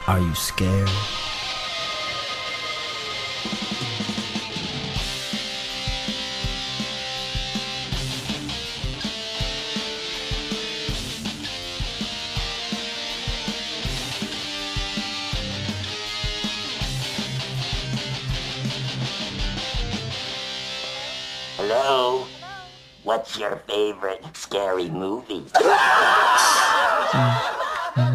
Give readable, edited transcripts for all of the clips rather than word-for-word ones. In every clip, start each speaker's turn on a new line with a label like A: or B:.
A: Are you scared?
B: Hello? What's your favorite scary movie?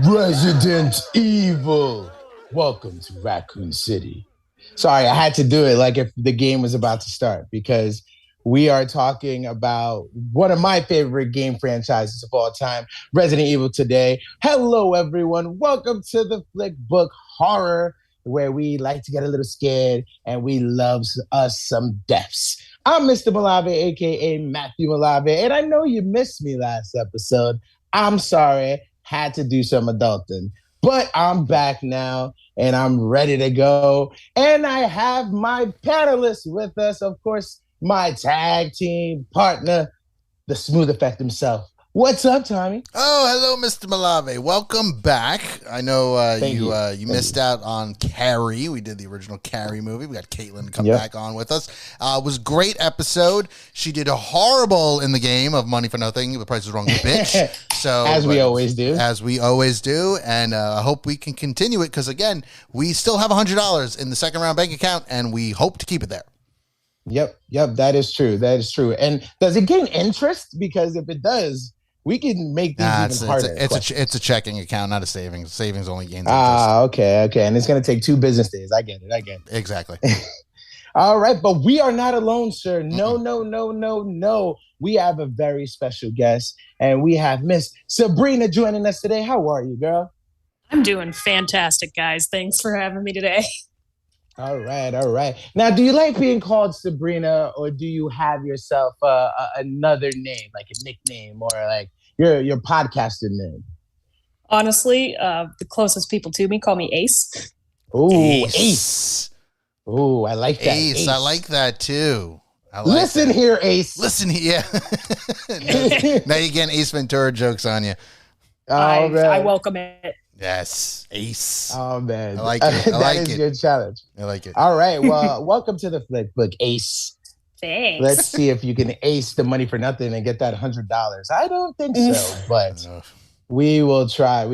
C: Resident Evil. Welcome to Raccoon City. Sorry, I had to do it like if the game was about to start because we are talking about one of my favorite game franchises of all time, Resident Evil today. Hello, everyone. Welcome to the Flickbook Horror, where we like to get a little scared and we love us some deaths. I'm Mista Malave, a.k.a. Matthew Malave, and I know you missed me last episode. I'm sorry. Had to do some adulting, but I'm back now and I'm ready to go. And I have my panelists with us, of course, my tag team partner, the smooth effect himself. What's up, Tommy?
D: Oh, hello, Mr. Malave. Welcome back. I know you missed out on Carrie. We did the original Carrie movie. We got Caitlin to come back on with us. It was a great episode. She did a horrible in the game of Money for Nothing. The Price is Wrong, bitch. So
C: As we always do.
D: And I hope we can continue it because, again, we still have $100 in the second round bank account, and we hope to keep it there.
C: Yep, that is true. And does it gain interest? Because if it does, we can make these even harder.
D: It's a checking account, not a savings. Savings only gains interest.
C: Okay. And it's going to take 2 business days. I get it.
D: Exactly.
C: All right, but we are not alone, sir. No. We have a very special guest, and we have Miss Sabrina joining us today. How are you, girl?
E: I'm doing fantastic, guys. Thanks for having me today.
C: All right. Now, do you like being called Sabrina, or do you have yourself another name, like a nickname, or like your podcasting name?
E: Honestly, the closest people to me call me Ace.
C: Ooh, Ace. Ooh, I like that.
D: Ace. I like that too.
C: Listen here, Ace.
D: Listen here. Now you're getting Ace Ventura jokes on you.
E: I welcome it.
D: Yes, Ace.
C: Oh, man.
D: I like it.
C: That is your challenge.
D: I like it.
C: All right. Well, welcome to the Flickbook, Ace.
E: Thanks.
C: Let's see if you can ace the Money for Nothing and get that $100. I don't think so, but we will try.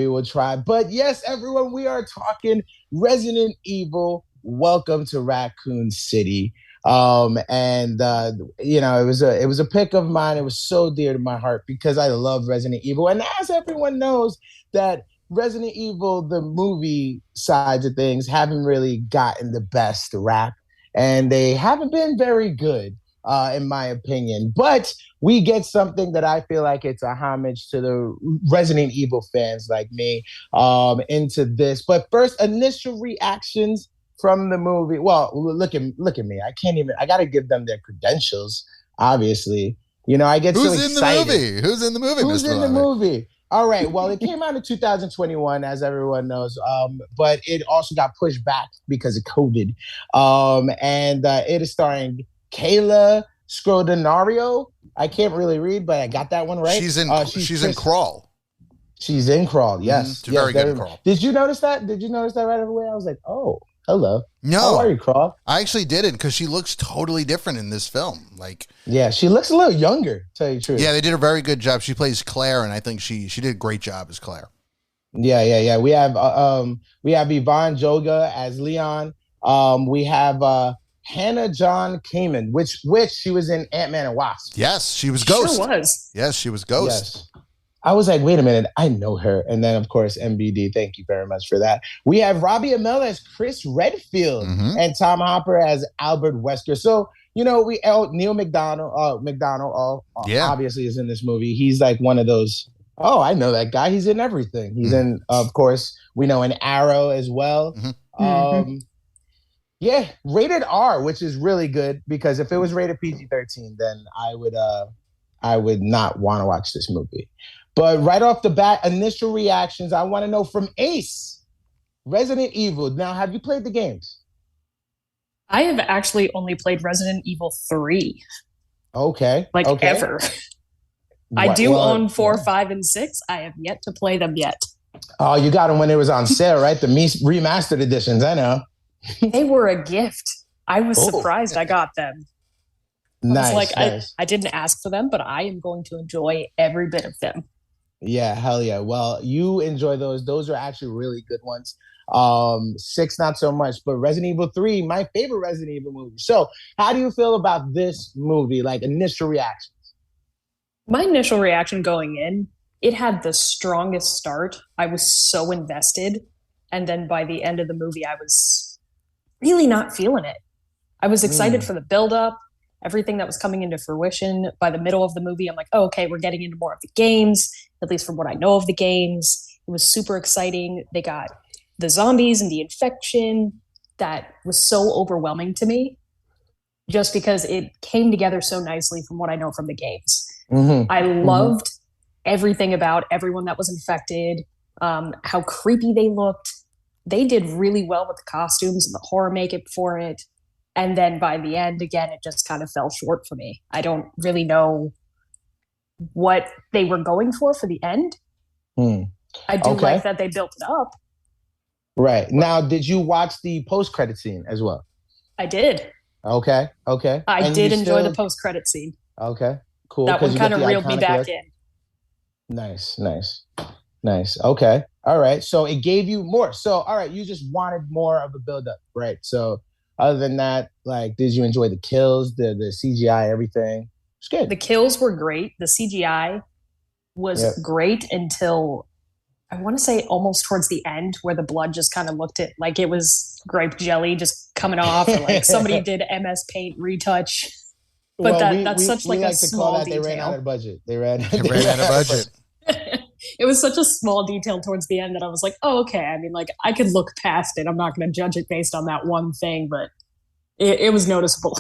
C: But yes, everyone, we are talking Resident Evil. Welcome to Raccoon City. It was a pick of mine. It was so dear to my heart because I love Resident Evil. And as everyone knows, that Resident Evil, the movie sides of things, haven't really gotten the best rap, and they haven't been very good, in my opinion. But we get something that I feel like it's a homage to the Resident Evil fans like me into this. But first, initial reactions from the movie. Well, look at me. I got to give them their credentials, obviously. You know, I get so excited.
D: Who's in the movie?
C: All right. Well, it came out in 2021, as everyone knows, but it also got pushed back because of COVID. It is starring Kayla Scrodanario. I can't really read, but I got that one right.
D: She's in Crawl.
C: She's in Crawl. Yes,
D: she's very good in Crawl.
C: Did you notice that? Right away? I was like, oh, hello.
D: No,
C: how are you, Crawl?
D: I actually didn't because she looks totally different in this film.
C: Yeah, she looks a little younger. To tell you the truth.
D: Yeah, they did a very good job. She plays Claire, and I think she did a great job as Claire.
C: Yeah. We have Yvonne Joga as Leon. We have Hannah John Kamen, which she was in Ant-Man and Wasp.
D: Yes, she was Ghost.
E: Sure was.
D: Yes, she was Ghost.
C: Yes. I was like, wait a minute, I know her. And then, of course, MBD, thank you very much for that. We have Robbie Amell as Chris Redfield and Tom Hopper as Albert Wesker. So, Neil McDonald obviously is in this movie. He's like one of those, I know that guy. He's in everything. He's in, of course, we know, an Arrow as well. Yeah, rated R, which is really good because if it was rated PG-13, then I would not want to watch this movie. But right off the bat, initial reactions, I want to know from Ace, Resident Evil. Now, have you played the games?
E: I have actually only played Resident Evil 3.
C: Okay.
E: Ever. I do own 4, 5, and 6. I have yet to play them yet.
C: Oh, you got them when it was on sale, right? The remastered editions. I know.
E: They were a gift. I was surprised I got them.
C: Nice,
E: I was like,
C: nice.
E: I didn't ask for them, but I am going to enjoy every bit of them.
C: Yeah, hell yeah. Well, you enjoy those. Those are actually really good ones. 6, not so much, but Resident Evil 3, my favorite Resident Evil movie. So how do you feel about this movie? Like initial reactions?
E: My initial reaction going in, it had the strongest start. I was so invested. And then by the end of the movie, I was really not feeling it. I was excited for the buildup, everything that was coming into fruition. By the middle of the movie, I'm like, oh, okay, we're getting into more of the games, at least from what I know of the games. It was super exciting. They got the zombies and the infection. That was so overwhelming to me just because it came together so nicely from what I know from the games. I loved everything about everyone that was infected, how creepy they looked. They did really well with the costumes and the horror makeup for it. And then by the end, again, it just kind of fell short for me. I don't really know what they were going for the end. I do like that they built it up.
C: Right. Now, did you watch the post-credit scene as well?
E: I did.
C: Okay.
E: I did enjoy the post-credit scene.
C: Okay, cool.
E: That one kind of reeled me back in.
C: Nice. Okay. All right. So it gave you more. So, all right, you just wanted more of a build-up, right? So other than that, like, did you enjoy the kills, the CGI, everything? It's good.
E: The kills were great. The CGI was great until I want to say almost towards the end where the blood just kind of looked like it was grape jelly just coming off or like somebody did MS Paint retouch. But that's such like a small detail.
C: They ran out of budget. They ran out
D: of budget.
E: It was such a small detail towards the end that I was like, oh, okay. I mean, like I could look past it. I'm not going to judge it based on that one thing, but it was noticeable.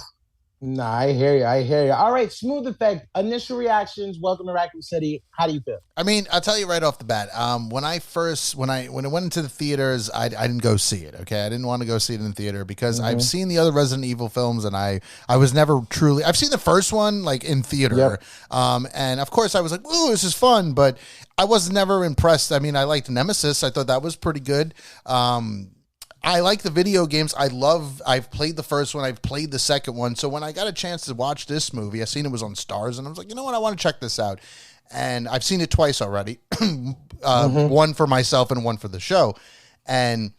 C: Nah, I hear you. All right, Smooth Effect. Initial reactions. Welcome to Raccoon City. How do you feel?
D: I mean, I'll tell you right off the bat. When it went into the theaters, I didn't go see it. Okay, I didn't want to go see it in the theater because I've seen the other Resident Evil films, and I was never truly. I've seen the first one like in theater, and of course I was like, "Ooh, this is fun," but I was never impressed. I mean, I liked Nemesis. I thought that was pretty good. I like the video games. I've played the first one. I've played the second one. So when I got a chance to watch this movie, I seen it was on Stars, and I was like, you know what? I want to check this out. And I've seen it twice already. One for myself and one for the show. And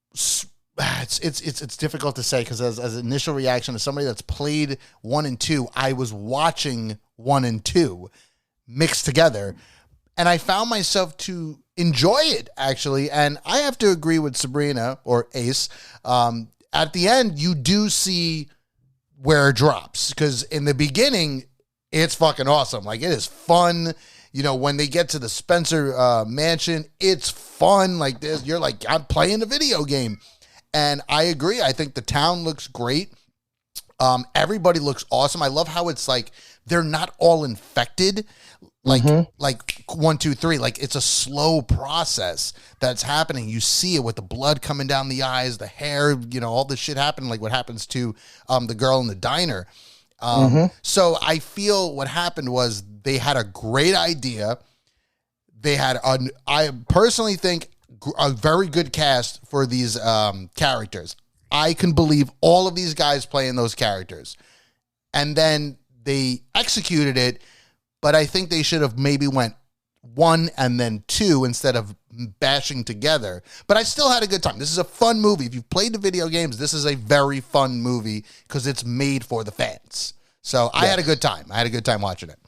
D: it's difficult to say because as an initial reaction as somebody that's played 1 and 2, I was watching 1 and 2 mixed together. And I found myself to enjoy it, actually. And I have to agree with Sabrina, or Ace. At the end, you do see where it drops. Because in the beginning, it's fucking awesome. Like, it is fun. You know, when they get to the Spencer mansion, it's fun. Like, you're like, I'm playing a video game. And I agree. I think the town looks great. Everybody looks awesome. I love how it's like, they're not all infected. Like 1, 2, 3, like it's a slow process that's happening. You see it with the blood coming down the eyes, the hair, you know, all this shit happening, like what happens to the girl in the diner. So I feel what happened was they had a great idea. They had, I personally think, a very good cast for these characters. I can believe all of these guys playing those characters. And then they executed it. But I think they should have maybe went 1 and then 2 instead of bashing together. But I still had a good time. This is a fun movie. If you've played the video games, this is a very fun movie because it's made for the fans. So I had a good time. I had a good time watching it.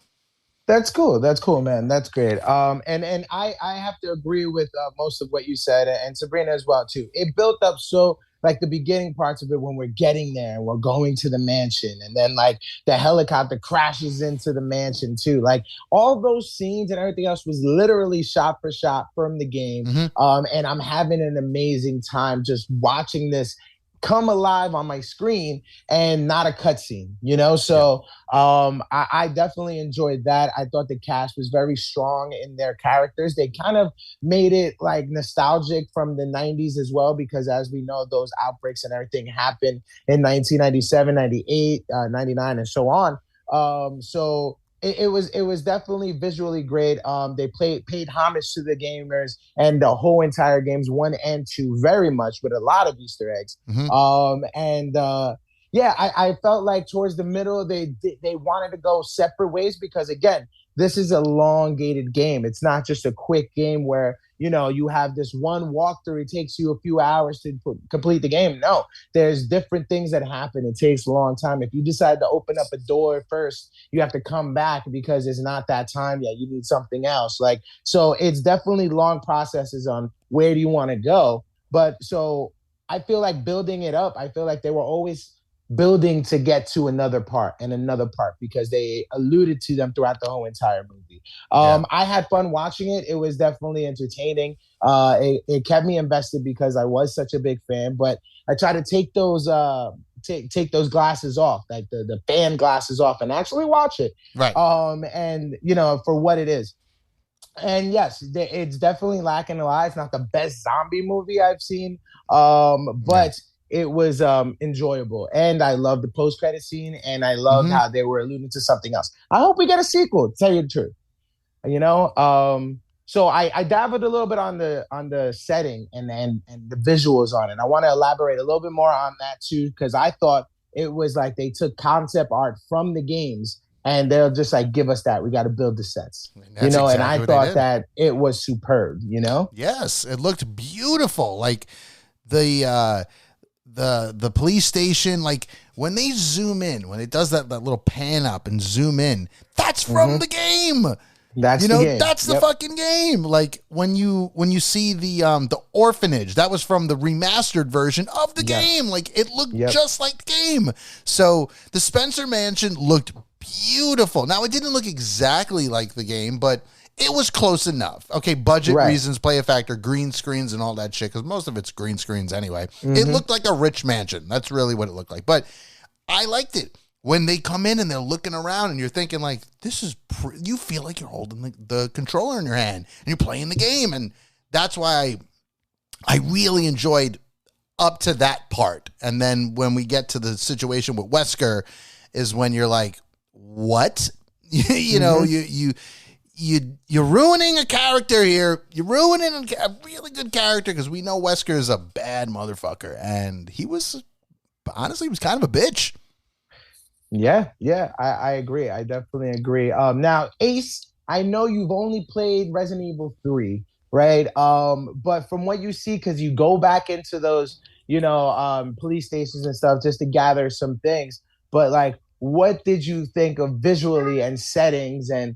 C: That's cool, man. That's great. And I have to agree with most of what you said, and Sabrina as well too. It built up so. Like the beginning parts of it when we're getting there and we're going to the mansion and then like the helicopter crashes into the mansion too. Like all those scenes and everything else was literally shot for shot from the game. And I'm having an amazing time just watching this come alive on my screen and not a cutscene, you know? So I definitely enjoyed that. I thought the cast was very strong in their characters. They kind of made it like nostalgic from the 90s as well, because as we know, those outbreaks and everything happened in 1997, 98, 99, and so on. So it was definitely visually great. They paid homage to the gamers and the whole entire games 1 and 2 very much with a lot of Easter eggs. And yeah, I felt like towards the middle they wanted to go separate ways because again, this is a elongated game. It's not just a quick game where you have this one walkthrough. It takes you a few hours to complete the game. No, there's different things that happen. It takes a long time. If you decide to open up a door first, you have to come back because it's not that time yet. You need something else. So it's definitely long processes on where do you want to go. But so I feel like building it up, I feel like they were always building to get to another part and another part because they alluded to them throughout the whole entire movie. I had fun watching it. It was definitely entertaining. It kept me invested because I was such a big fan, but I try to take those take those glasses off, like the fan glasses off and actually watch it.
D: Right.
C: And for what it is. And yes, it's definitely lacking a lot. It's not the best zombie movie I've seen. But it was enjoyable. And I love the post-credit scene, and I love how they were alluding to something else. I hope we get a sequel, to tell you the truth. So I dabbled a little bit on the setting and the visuals on it. I want to elaborate a little bit more on that too, because I thought it was like they took concept art from the games and they'll just like give us that. We got to build the sets, and I thought that it was superb.
D: Yes, it looked beautiful. Like the police station, like when they zoom in, when it does that little pan up and zoom in, that's from the game.
C: That's the game.
D: That's the fucking game. Like when you see the orphanage, that was from the remastered version of the game. Like it looked just like the game. So the Spencer Mansion looked beautiful. Now it didn't look exactly like the game, but it was close enough. Okay, budget reasons play a factor, green screens and all that shit, because most of it's green screens anyway. It looked like a rich mansion. That's really what it looked like. But I liked it. When they come in and they're looking around and you're thinking like, this is, you feel like you're holding the controller in your hand and you're playing the game. And that's why I really enjoyed up to that part. And then when we get to the situation with Wesker is when you're like, what? You're ruining a character here. You're ruining a really good character because we know Wesker is a bad motherfucker. And he was kind of a bitch.
C: Yeah, I agree. I definitely agree. Now, Ace, I know you've only played Resident Evil 3, right? But from what you see, because you go back into those, police stations and stuff just to gather some things. But like, what did you think of visually and settings and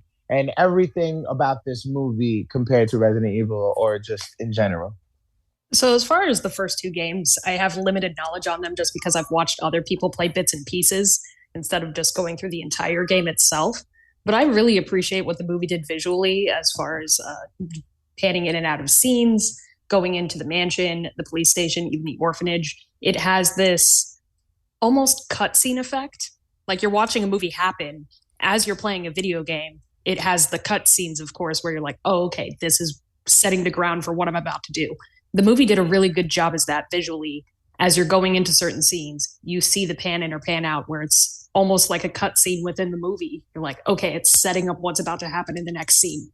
C: everything about this movie compared to Resident Evil or just in general?
E: So as far as the first two games, I have limited knowledge on them just because I've watched other people play bits and pieces instead of just going through the entire game itself. But I really appreciate what the movie did visually as far as panning in and out of scenes, going into the mansion, the police station, even the orphanage. It has this almost cutscene effect. Like you're watching a movie happen as you're playing a video game. It has the cutscenes, of course, where you're like, oh, okay, this is setting the ground for what I'm about to do. The movie did a really good job as that visually. As you're going into certain scenes, you see the pan in or pan out where it's almost like a cutscene within the movie. You're like, okay, it's setting up what's about to happen in the next scene.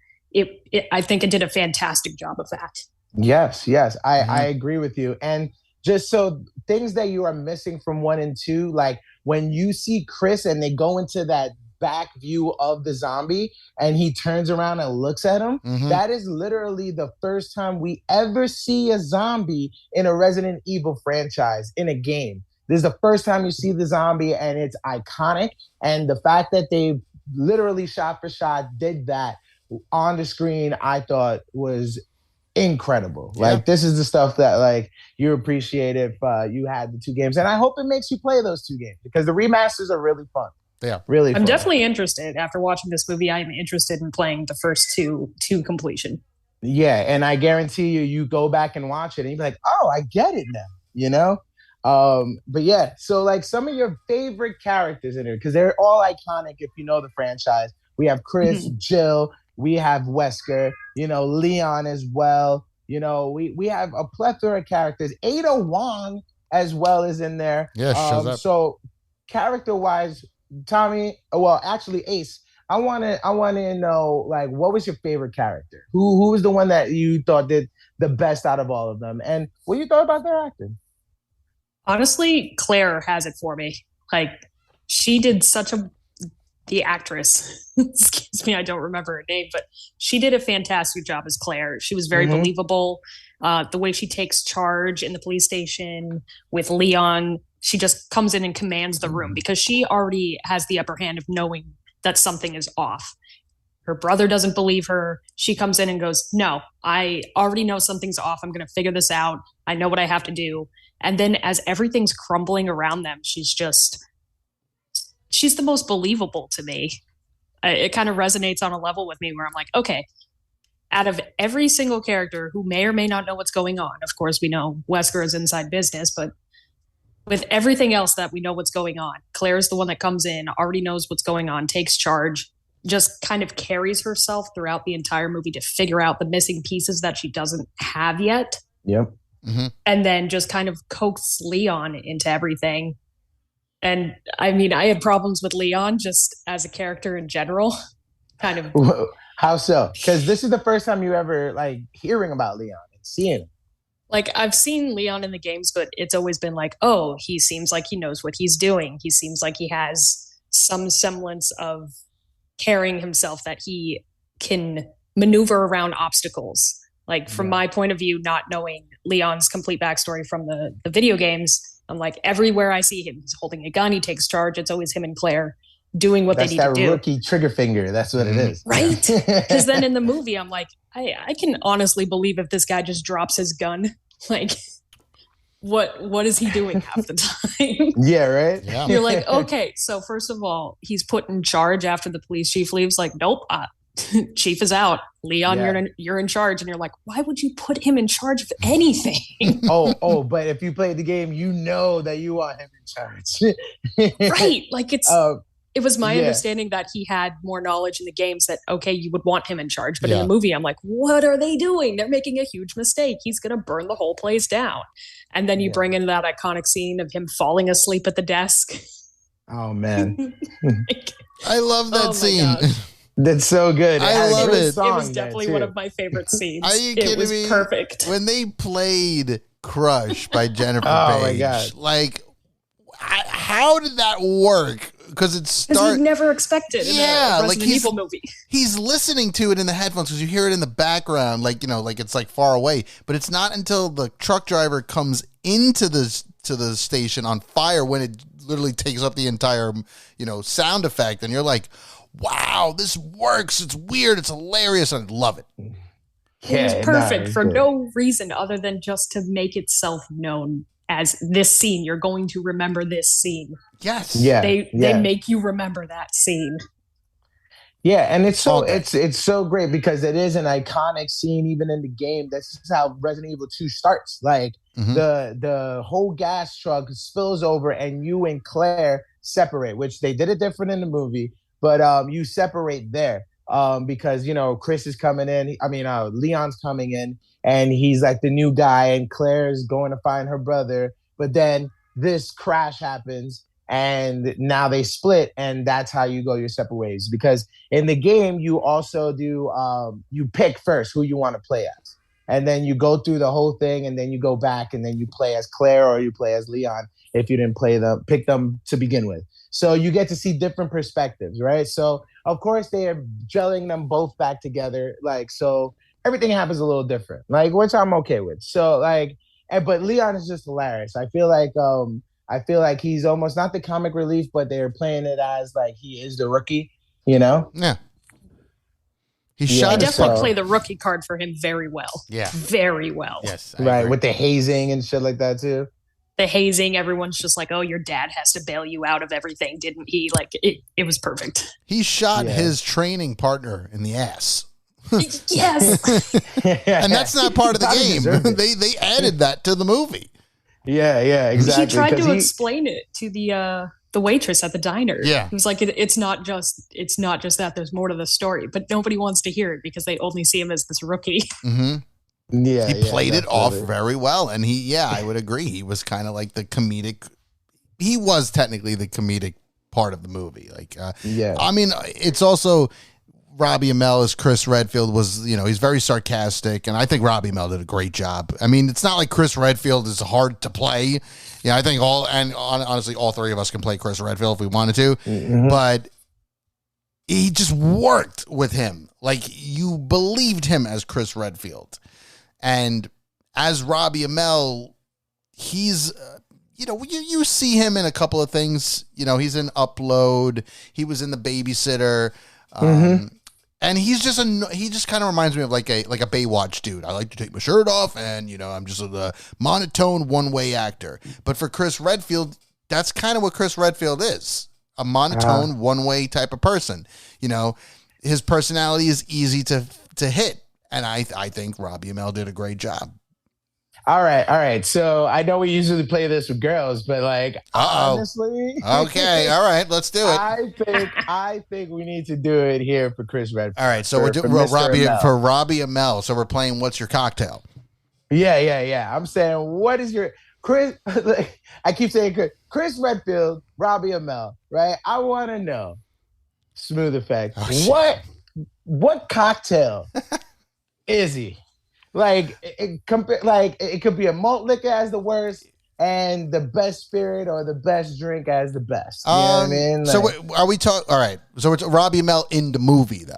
E: I think it did a fantastic job of that.
C: Yes, I agree with you. And just so things that you are missing from 1 and 2, like when you see Chris and they go into that back view of the zombie and he turns around and looks at him, that is literally the first time we ever see a zombie in a Resident Evil franchise in a game. This is the first time you see the zombie and it's iconic. And the fact that they literally shot for shot did that on the screen, I thought was incredible. Yeah. Like this is the stuff that like you appreciate if you had the two games. And I hope it makes you play those two games because the remasters are really fun.
D: Yeah,
C: really fun.
E: I'm definitely interested. After watching this movie, I'm interested in playing the first two to completion.
C: Yeah, and I guarantee you go back and watch it and you'll be like, oh, I get it now, But yeah, so like some of your favorite characters in it, because they're all iconic if you know the franchise. We have Chris, Jill, we have Wesker, Leon as well. We have a plethora of characters. Ada Wong as well is in there.
D: Yeah, shows up.
C: So character-wise, Ace, to know, like, what was your favorite character? Who was the one that you thought did the best out of all of them, and what you thought about their acting?
E: Honestly, Claire has it for me. Like, she did the actress, excuse me, I don't remember her name, but she did a fantastic job as Claire. She was very believable. The way she takes charge in the police station with Leon, she just comes in and commands the room because she already has the upper hand of knowing that something is off. Her brother doesn't believe her. She comes in and goes, no, I already know something's off. I'm going to figure this out. I know what I have to do. And then as everything's crumbling around them, she's the most believable to me. It kind of resonates on a level with me where I'm like, okay, out of every single character who may or may not know what's going on, of course, we know Wesker is inside business, but with everything else that we know what's going on, Claire's the one that comes in, already knows what's going on, takes charge, just kind of carries herself throughout the entire movie to figure out the missing pieces that she doesn't have yet.
C: Yep.
D: Mm-hmm.
E: And then just kind of coax Leon into everything. And I mean, I had problems with Leon just as a character in general. Kind of.
C: How so? Because this is the first time you ever like hearing about Leon and seeing him.
E: Like, I've seen Leon in the games, but it's always been like, oh, he seems like he knows what he's doing. He seems like he has some semblance of carrying himself, that he can maneuver around obstacles. Like, from my point of view, not knowing Leon's complete backstory from the video games, I'm like, everywhere I see him, he's holding a gun, he takes charge. It's always him and Claire doing what they need to do.
C: That's that rookie trigger finger. That's what it is.
E: Right? Because then in the movie, I'm like, I can honestly believe if this guy just drops his gun. Like, what is he doing half the time?
C: Yeah, right?
D: Yeah.
E: You're like, okay, so first of all, he's put in charge after the police chief leaves. Like, nope, chief is out. Leon, you're in charge. And you're like, why would you put him in charge of anything?
C: But if you play the game, you know that you want him in charge.
E: Right. Like, it was my understanding that he had more knowledge in the games, that, okay, you would want him in charge. But in the movie, I'm like, what are they doing? They're making a huge mistake. He's going to burn the whole place down. And then you bring in that iconic scene of him falling asleep at the desk.
C: Oh, man.
D: I love that scene.
C: That's so good.
D: I love it.
E: It was definitely one of my favorite scenes.
D: Are you kidding me?
E: It was perfect.
D: When they played Crush by Jennifer Paige,
C: oh, my God.
D: Like, how did that work? Because it's
E: you'd never expected in a Resident Evil movie.
D: He's listening to it in the headphones because you hear it in the background, like, you know, like it's like far away. But it's not until the truck driver comes into the station on fire when it literally takes up the entire, you know, sound effect, and you're like, wow, this works. It's weird. It's hilarious. I love it.
E: It was perfect for no reason other than just to make itself known as this scene. You're going to remember this scene.
D: Yes.
C: Yeah.
E: They make you remember that scene.
C: Yeah, and it's so great because it is an iconic scene even in the game. This is how Resident Evil 2 starts. Like the whole gas truck spills over and you and Claire separate, which they did it different in the movie, but you separate there because, you know, Chris is coming in. I mean, Leon's coming in and he's like the new guy and Claire's going to find her brother. But then this crash happens and now they split, and that's how you go your separate ways. Because in the game, you also do, you pick first who you want to play as. And then you go through the whole thing, and then you go back, and then you play as Claire or you play as Leon if you didn't pick them to begin with. So you get to see different perspectives, right? So, of course, they are gelling them both back together. Like, so everything happens a little different, like, which I'm okay with. So, like, but Leon is just hilarious. I feel like he's almost not the comic relief, but they're playing it as like he is the rookie, you know?
D: Yeah. They
E: definitely play the rookie card for him very well.
D: Yeah.
E: Very well.
D: Yes.
C: I agree. With the hazing and shit like that too.
E: The hazing, everyone's just like, oh, your dad has to bail you out of everything, didn't he? Like, it was perfect.
D: He shot his training partner in the ass.
E: Yes.
D: And that's not part of the game. They added that to the movie.
C: Yeah, exactly.
E: He tried to explain it to the waitress at the diner.
D: Yeah,
E: he was like, it's not just that. There's more to the story, but nobody wants to hear it because they only see him as this rookie.
D: Mm-hmm.
C: Yeah,
D: he played it off very well, and I would agree. He was kind of like the comedic. He was technically the comedic part of the movie. Like, I mean, it's also Robbie Amell as Chris Redfield was, he's very sarcastic, and I think Robbie Amell did a great job. I mean, it's not like Chris Redfield is hard to play. Yeah, I think honestly, all three of us can play Chris Redfield if we wanted to, but he just worked with him. Like, you believed him as Chris Redfield. And as Robbie Amell, he's, you see him in a couple of things. He's in Upload. He was in The Babysitter. And he just kind of reminds me of like a Baywatch dude. I like to take my shirt off, and I'm just a monotone one-way actor. But for Chris Redfield, that's kind of what Chris Redfield is, a monotone one-way type of person. His personality is easy to hit, and I think Robbie Amell did a great job.
C: All right. So I know we usually play this with girls, but honestly,
D: okay, all right, let's do it.
C: I think we need to do it here for Chris Redfield.
D: All right, so we're doing Robbie Amell. So we're playing What's Your Cocktail?
C: Yeah. I'm saying, what is your Chris? I keep saying Chris Redfield, Robbie Amell, right? I want to know. Smooth effect. Oh, what cocktail is he? Like it could be a malt liquor as the worst, and the best spirit or the best drink as the best. You know what I mean?
D: So are we talking? All right. So it's Robbie Amell in the movie, though.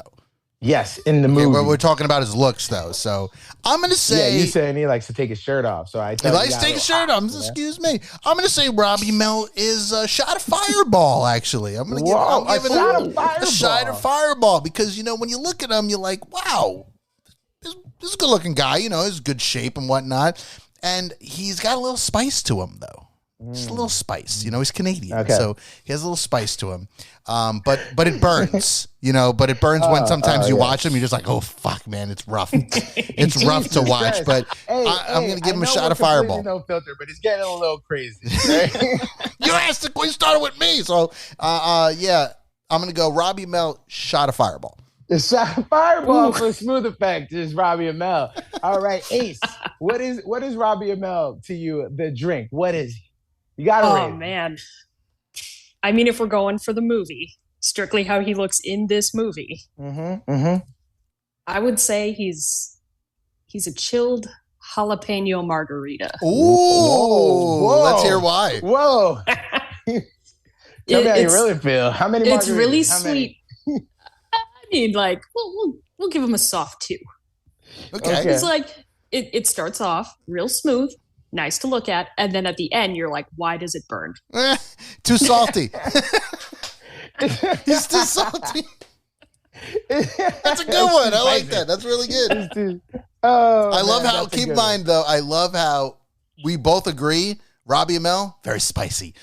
C: Yes, in the movie.
D: We're talking about his looks, though. So I'm going to say,
C: you saying he likes to take his shirt off. So he
D: likes to take his shirt off. Excuse me. I'm going to say Robbie Amell is a shot of Fireball. Actually, I'm going to give a shot of Fireball because when you look at him, you're like, wow. This is a good-looking guy, he's good shape and whatnot, and he's got a little spice to him, though. Just a little spice, he's Canadian, so he has a little spice to him. But it burns, but it burns when sometimes you watch him, you're just like, oh, fuck, man, it's rough. It's rough to watch, but I'm going to give him a shot of Fireball.
C: No filter, but it's getting a little crazy. Right?
D: You asked the question, started with me, so, I'm going to go Robbie Amell, shot of Fireball.
C: The shot of Fireball for smooth effect is Robbie Amell. All right, Ace. What is Robbie Amell to you? The drink. What is he? You got to rate.
E: Oh man. I mean, if we're going for the movie, strictly how he looks in this movie, I would say he's a chilled jalapeno margarita.
D: Ooh, whoa. Let's hear why.
C: Whoa. Tell me how you really feel. How many margaritas?
E: It's really sweet. I mean, like, we'll give him a soft 2.
D: Okay.
E: It's like, it starts off real smooth, nice to look at, and then at the end, you're like, why does it burn?
D: Too salty. He's too salty. That's a good one. I like that. That's really good. I love how, keep in mind, though, I love how we both agree Robbie Amell, very spicy.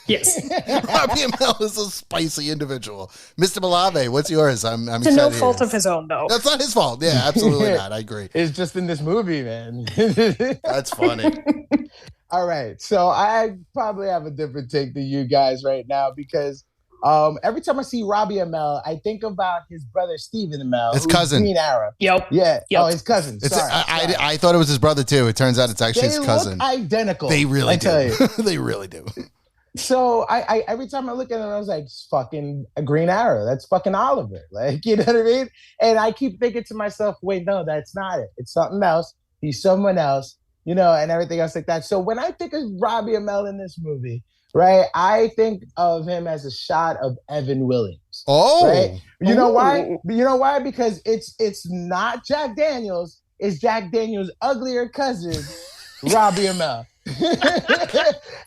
E: Yes.
D: Robbie Amell is a spicy individual. Mista Malave, what's yours? I'm
E: excited. To no fault of his own, though.
D: That's not his fault. Yeah, absolutely not. I agree.
C: It's just in this movie, man.
D: That's funny.
C: All right. So I probably have a different take than you guys right now because every time I see Robbie Amell, I think about his brother Stephen Amell,
D: his cousin,
C: Green Arrow.
E: Yep.
C: Yeah.
E: Yep.
C: Oh, his cousin. Sorry.
D: I thought it was his brother too. It turns out it's actually his cousin.
C: They look identical.
D: They really do. They really do.
C: So I every time I look at him, I was like, it's fucking a Green Arrow. That's fucking Oliver. Like, you know what I mean? And I keep thinking to myself, wait, no, that's not it. It's something else. He's someone else, and everything else like that. So when I think of Robbie Amell in this movie, right, I think of him as a shot of Evan Williams.
D: Oh,
C: right? You know why? You know why? Because it's not Jack Daniels. It's Jack Daniels' uglier cousin, Robbie Amell.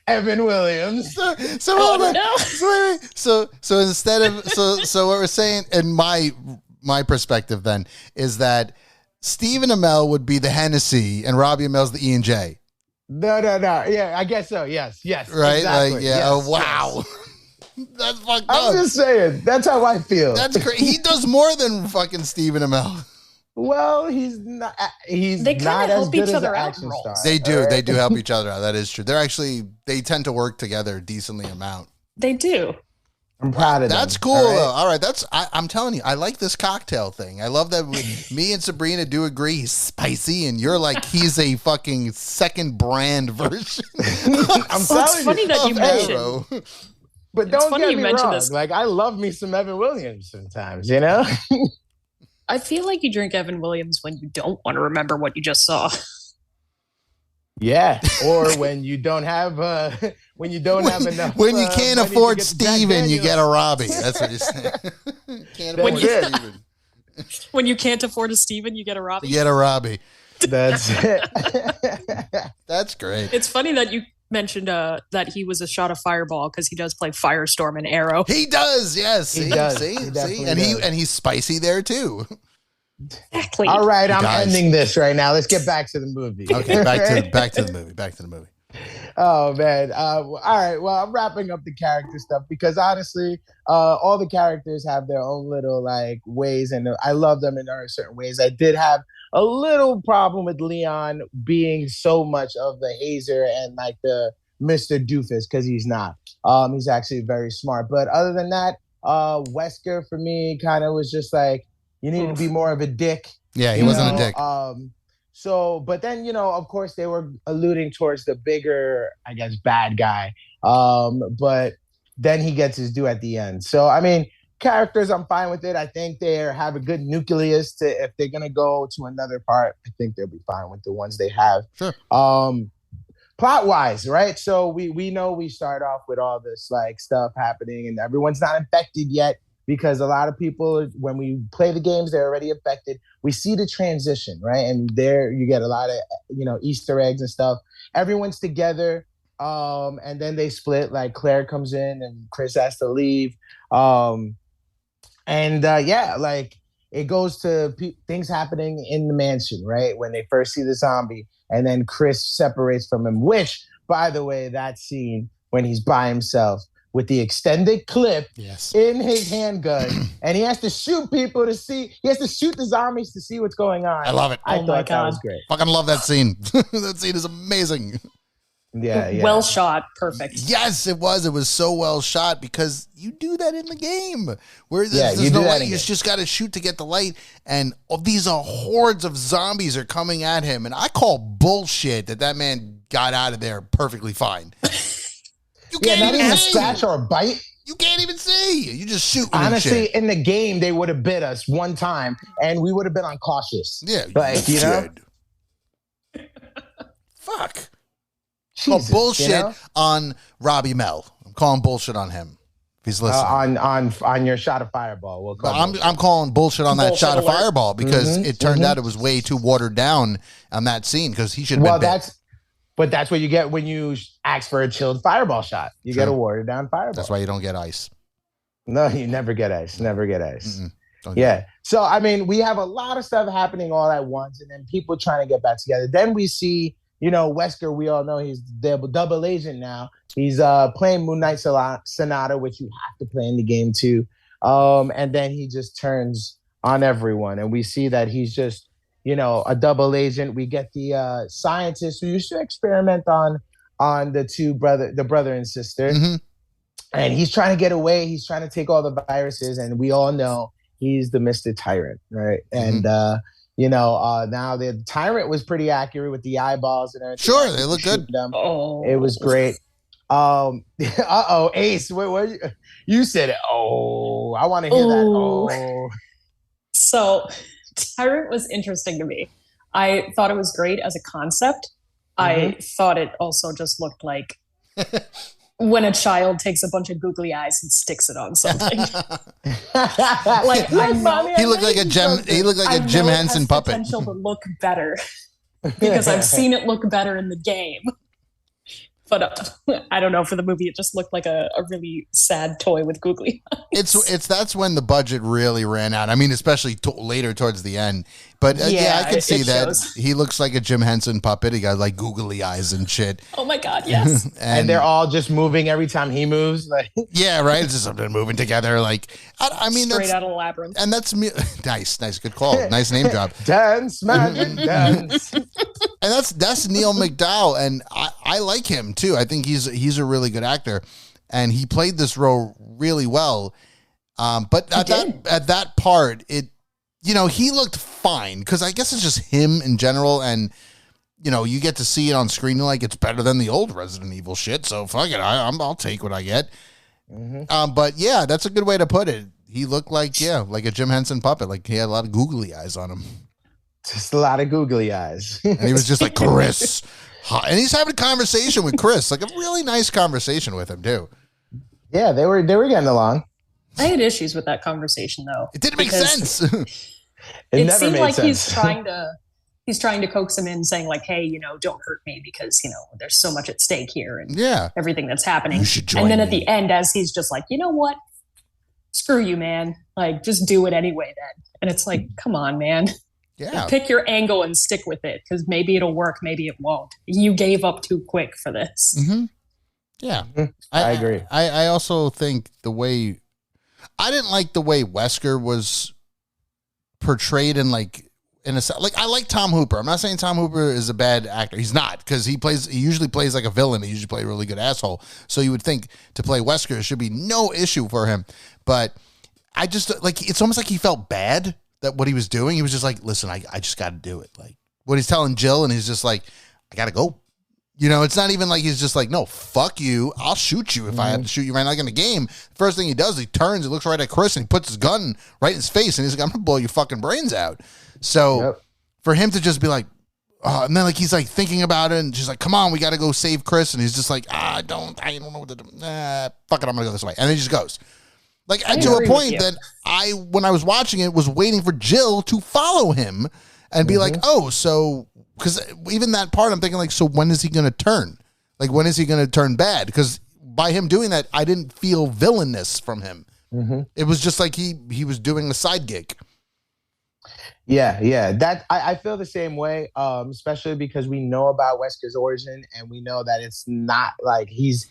C: Evan Williams.
D: So hold on. No. So instead of so what we're saying in my perspective then is that Stephen Amell would be the Hennessy and Robbie Amell's the E&J.
C: No. Yeah, I guess so. Yes.
D: Right?
C: Exactly.
D: Like, yeah.
C: Yes,
D: oh, wow. Yes. That's fucked up.
C: I'm just saying. That's how I feel.
D: That's crazy. He does more than fucking Stephen Amell.
C: Well, he's not.
E: They
C: not
E: help
C: as good
E: each
C: as
E: other
C: an
E: out.
C: action star.
D: They do. Right? They do help each other out. That is true. They tend to work together a decently amount.
E: They do.
C: I'm proud of them.
D: That's cool, though. All right. I'm telling you, I like this cocktail thing. I love that me and Sabrina do agree he's spicy, and you're like, he's a fucking second brand version.
C: I'm telling
E: it's funny that you mentioned.
C: But
E: It's
C: don't
E: funny
C: get
E: you
C: me
E: mentioned
C: wrong.
E: this.
C: Like, I love me some Evan Williams sometimes, you know?
E: I feel like you drink Evan Williams when you don't want to remember what you just saw.
C: Yeah, or when you don't have enough.
D: When you can't afford Steven, you get a Robbie. That's what you're saying. Can't afford Steven.
E: When you can't afford a Steven, you get a Robbie.
D: You get a Robbie.
C: That's it.
D: That's great.
E: It's funny that you mentioned that he was a shot of Fireball because he does play Firestorm and Arrow.
D: He does, yes.
C: He does.
D: See,
C: He definitely
D: and
C: does.
D: he's spicy there too.
E: Exactly.
C: All right, I'm ending this right now. Let's get back to the movie.
D: Okay, back to the movie. Back to the movie.
C: Oh man! All right. Well, I'm wrapping up the character stuff because honestly, all the characters have their own little like ways, and I love them in certain ways. I did have a little problem with Leon being so much of the hazer and like the Mr. Doofus because he's not. He's actually very smart. But other than that, Wesker for me kind of was just like you need to be more of a dick.
D: Yeah, he wasn't a dick.
C: So, but then, of course, they were alluding towards the bigger, I guess, bad guy. But then he gets his due at the end. So, I mean, characters, I'm fine with it. I think they have a good nucleus to, if they're going to go to another part, I think they'll be fine with the ones they have.
D: Sure.
C: Plot-wise, right? So we know we start off with all this like stuff happening and everyone's not infected yet. Because a lot of people, when we play the games, they're already affected. We see the transition, right? And there you get a lot of, Easter eggs and stuff. Everyone's together, and then they split. Like Claire comes in and Chris has to leave. Like it goes to things happening in the mansion, right? When they first see the zombie, and then Chris separates from him. Which, by the way, that scene when he's by himself, with the extended clip in his handgun, and he has to shoot people to see. He has to shoot the zombies to see what's going on.
D: I love it.
C: I thought that was great.
D: Fucking love that scene. That scene is amazing.
C: Yeah.
E: Well shot. Perfect.
D: Yes, it was. It was so well shot because you do that in the game. Where there's no light. You just got to shoot to get the light. And these hordes of zombies are coming at him. And I call bullshit that man got out of there perfectly fine.
C: Not even a scratch or a bite.
D: You can't even see. You just shoot.
C: Honestly, in the game, they would have bit us one time, and we would have been uncautious.
D: Yeah,
C: like
D: fuck.
C: Jesus,
D: bullshit on Robbie Amell. I'm calling bullshit on him. If he's listening.
C: On your shot of Fireball.
D: I'm calling bullshit on that shot of Fireball because it turned out it was way too watered down on that scene because he should have been bit.
C: But that's what you get when you ask for a chilled Fireball shot. You get a watered down Fireball.
D: That's why you don't get ice.
C: No, you never get ice. Never get ice. Yeah. So, I mean, we have a lot of stuff happening all at once and then people trying to get back together. Then we see, Wesker, we all know he's double agent now. He's playing Moon Knight Sonata, which you have to play in the game too. And then he just turns on everyone. And we see that he's just, a double agent. We get the scientist who used to experiment on the brother and sister. Mm-hmm. And he's trying to get away. He's trying to take all the viruses. And we all know he's the Mr. Tyrant, right? Mm-hmm. And, now the Tyrant was pretty accurate with the eyeballs and everything.
D: Sure, they look good.
C: It was great. Ace, what you said it. Oh, I want to hear that. Oh.
E: So Tyrant was interesting to me. I thought it was great as a concept. Mm-hmm. I thought it also just looked like when a child takes a bunch of googly eyes and sticks it on something.
D: He looked like a Jim Henson puppet.
E: Potential to look better because I've seen it look better in the game. But I don't know, for the movie, it just looked like a really sad toy with googly eyes.
D: That's when the budget really ran out. I mean, especially later towards the end. But I could see that. Shows. He looks like a Jim Henson puppet. He got like googly eyes and shit.
E: Oh my God, yes.
C: and they're all just moving every time he moves. Like
D: yeah, right. It's just something moving together. Like I mean,
E: straight out of Labyrinth.
D: And that's nice, good call, nice name drop.
C: Dance, magic, dance.
D: And that's Neil McDowell, and I like him too. I think he's a really good actor, and he played this role really well. But at that part, he looked fine because I guess it's just him in general, and you get to see it on screen. Like it's better than the old Resident Evil shit. So fuck it, I'll take what I get. But yeah, that's a good way to put it. He looked like a Jim Henson puppet. Like he had a lot of googly eyes on him.
C: Just a lot of googly eyes.
D: And he was just like, Chris. And he's having a conversation with Chris, like a really nice conversation with him too.
C: Yeah, they were getting along.
E: I had issues with that conversation though.
D: It didn't make sense.
E: It seemed like he's trying to coax him in, saying like, "Hey, don't hurt me because there's so much at stake here and everything that's happening."
D: You should join
E: and then
D: me.
E: At the end, as he's just like, "You know what? Screw you, man! Like, just do it anyway, then." And it's like, come on, man.
D: Yeah.
E: Pick your angle and stick with it because maybe it'll work, maybe it won't. You gave up too quick for this.
D: Mm-hmm. Yeah,
C: I agree.
D: I also think I didn't like the way Wesker was portrayed in a I like Tom Hooper. I'm not saying Tom Hooper is a bad actor. He's not, because he usually plays like a villain. He usually plays a really good asshole. So you would think to play Wesker it should be no issue for him. But I just it's almost like he felt bad that what he was doing. He was just like, listen, I just got to do it. Like what he's telling Jill, and he's just like, I got to go. It's not even like he's just like, no, fuck you. I'll shoot you if I have to shoot you right now. Like in the game, first thing he does, he turns, he looks right at Chris, and he puts his gun right in his face, and he's like, I'm going to blow your fucking brains out. So for him to just be like, and then he's like thinking about it, and she's like, come on, we got to go save Chris. And he's just like, I don't know what to do. Fuck it, I'm going to go this way. And then he just goes. To a point that when I was watching it, was waiting for Jill to follow him and be like, oh, so, because even that part, I'm thinking like, so when is he going to turn? Like, when is he going to turn bad? Because by him doing that, I didn't feel villainous from him. It was just like he was doing a side gig.
C: Yeah. That I feel the same way, especially because we know about Wesker's origin, and we know that it's not like he's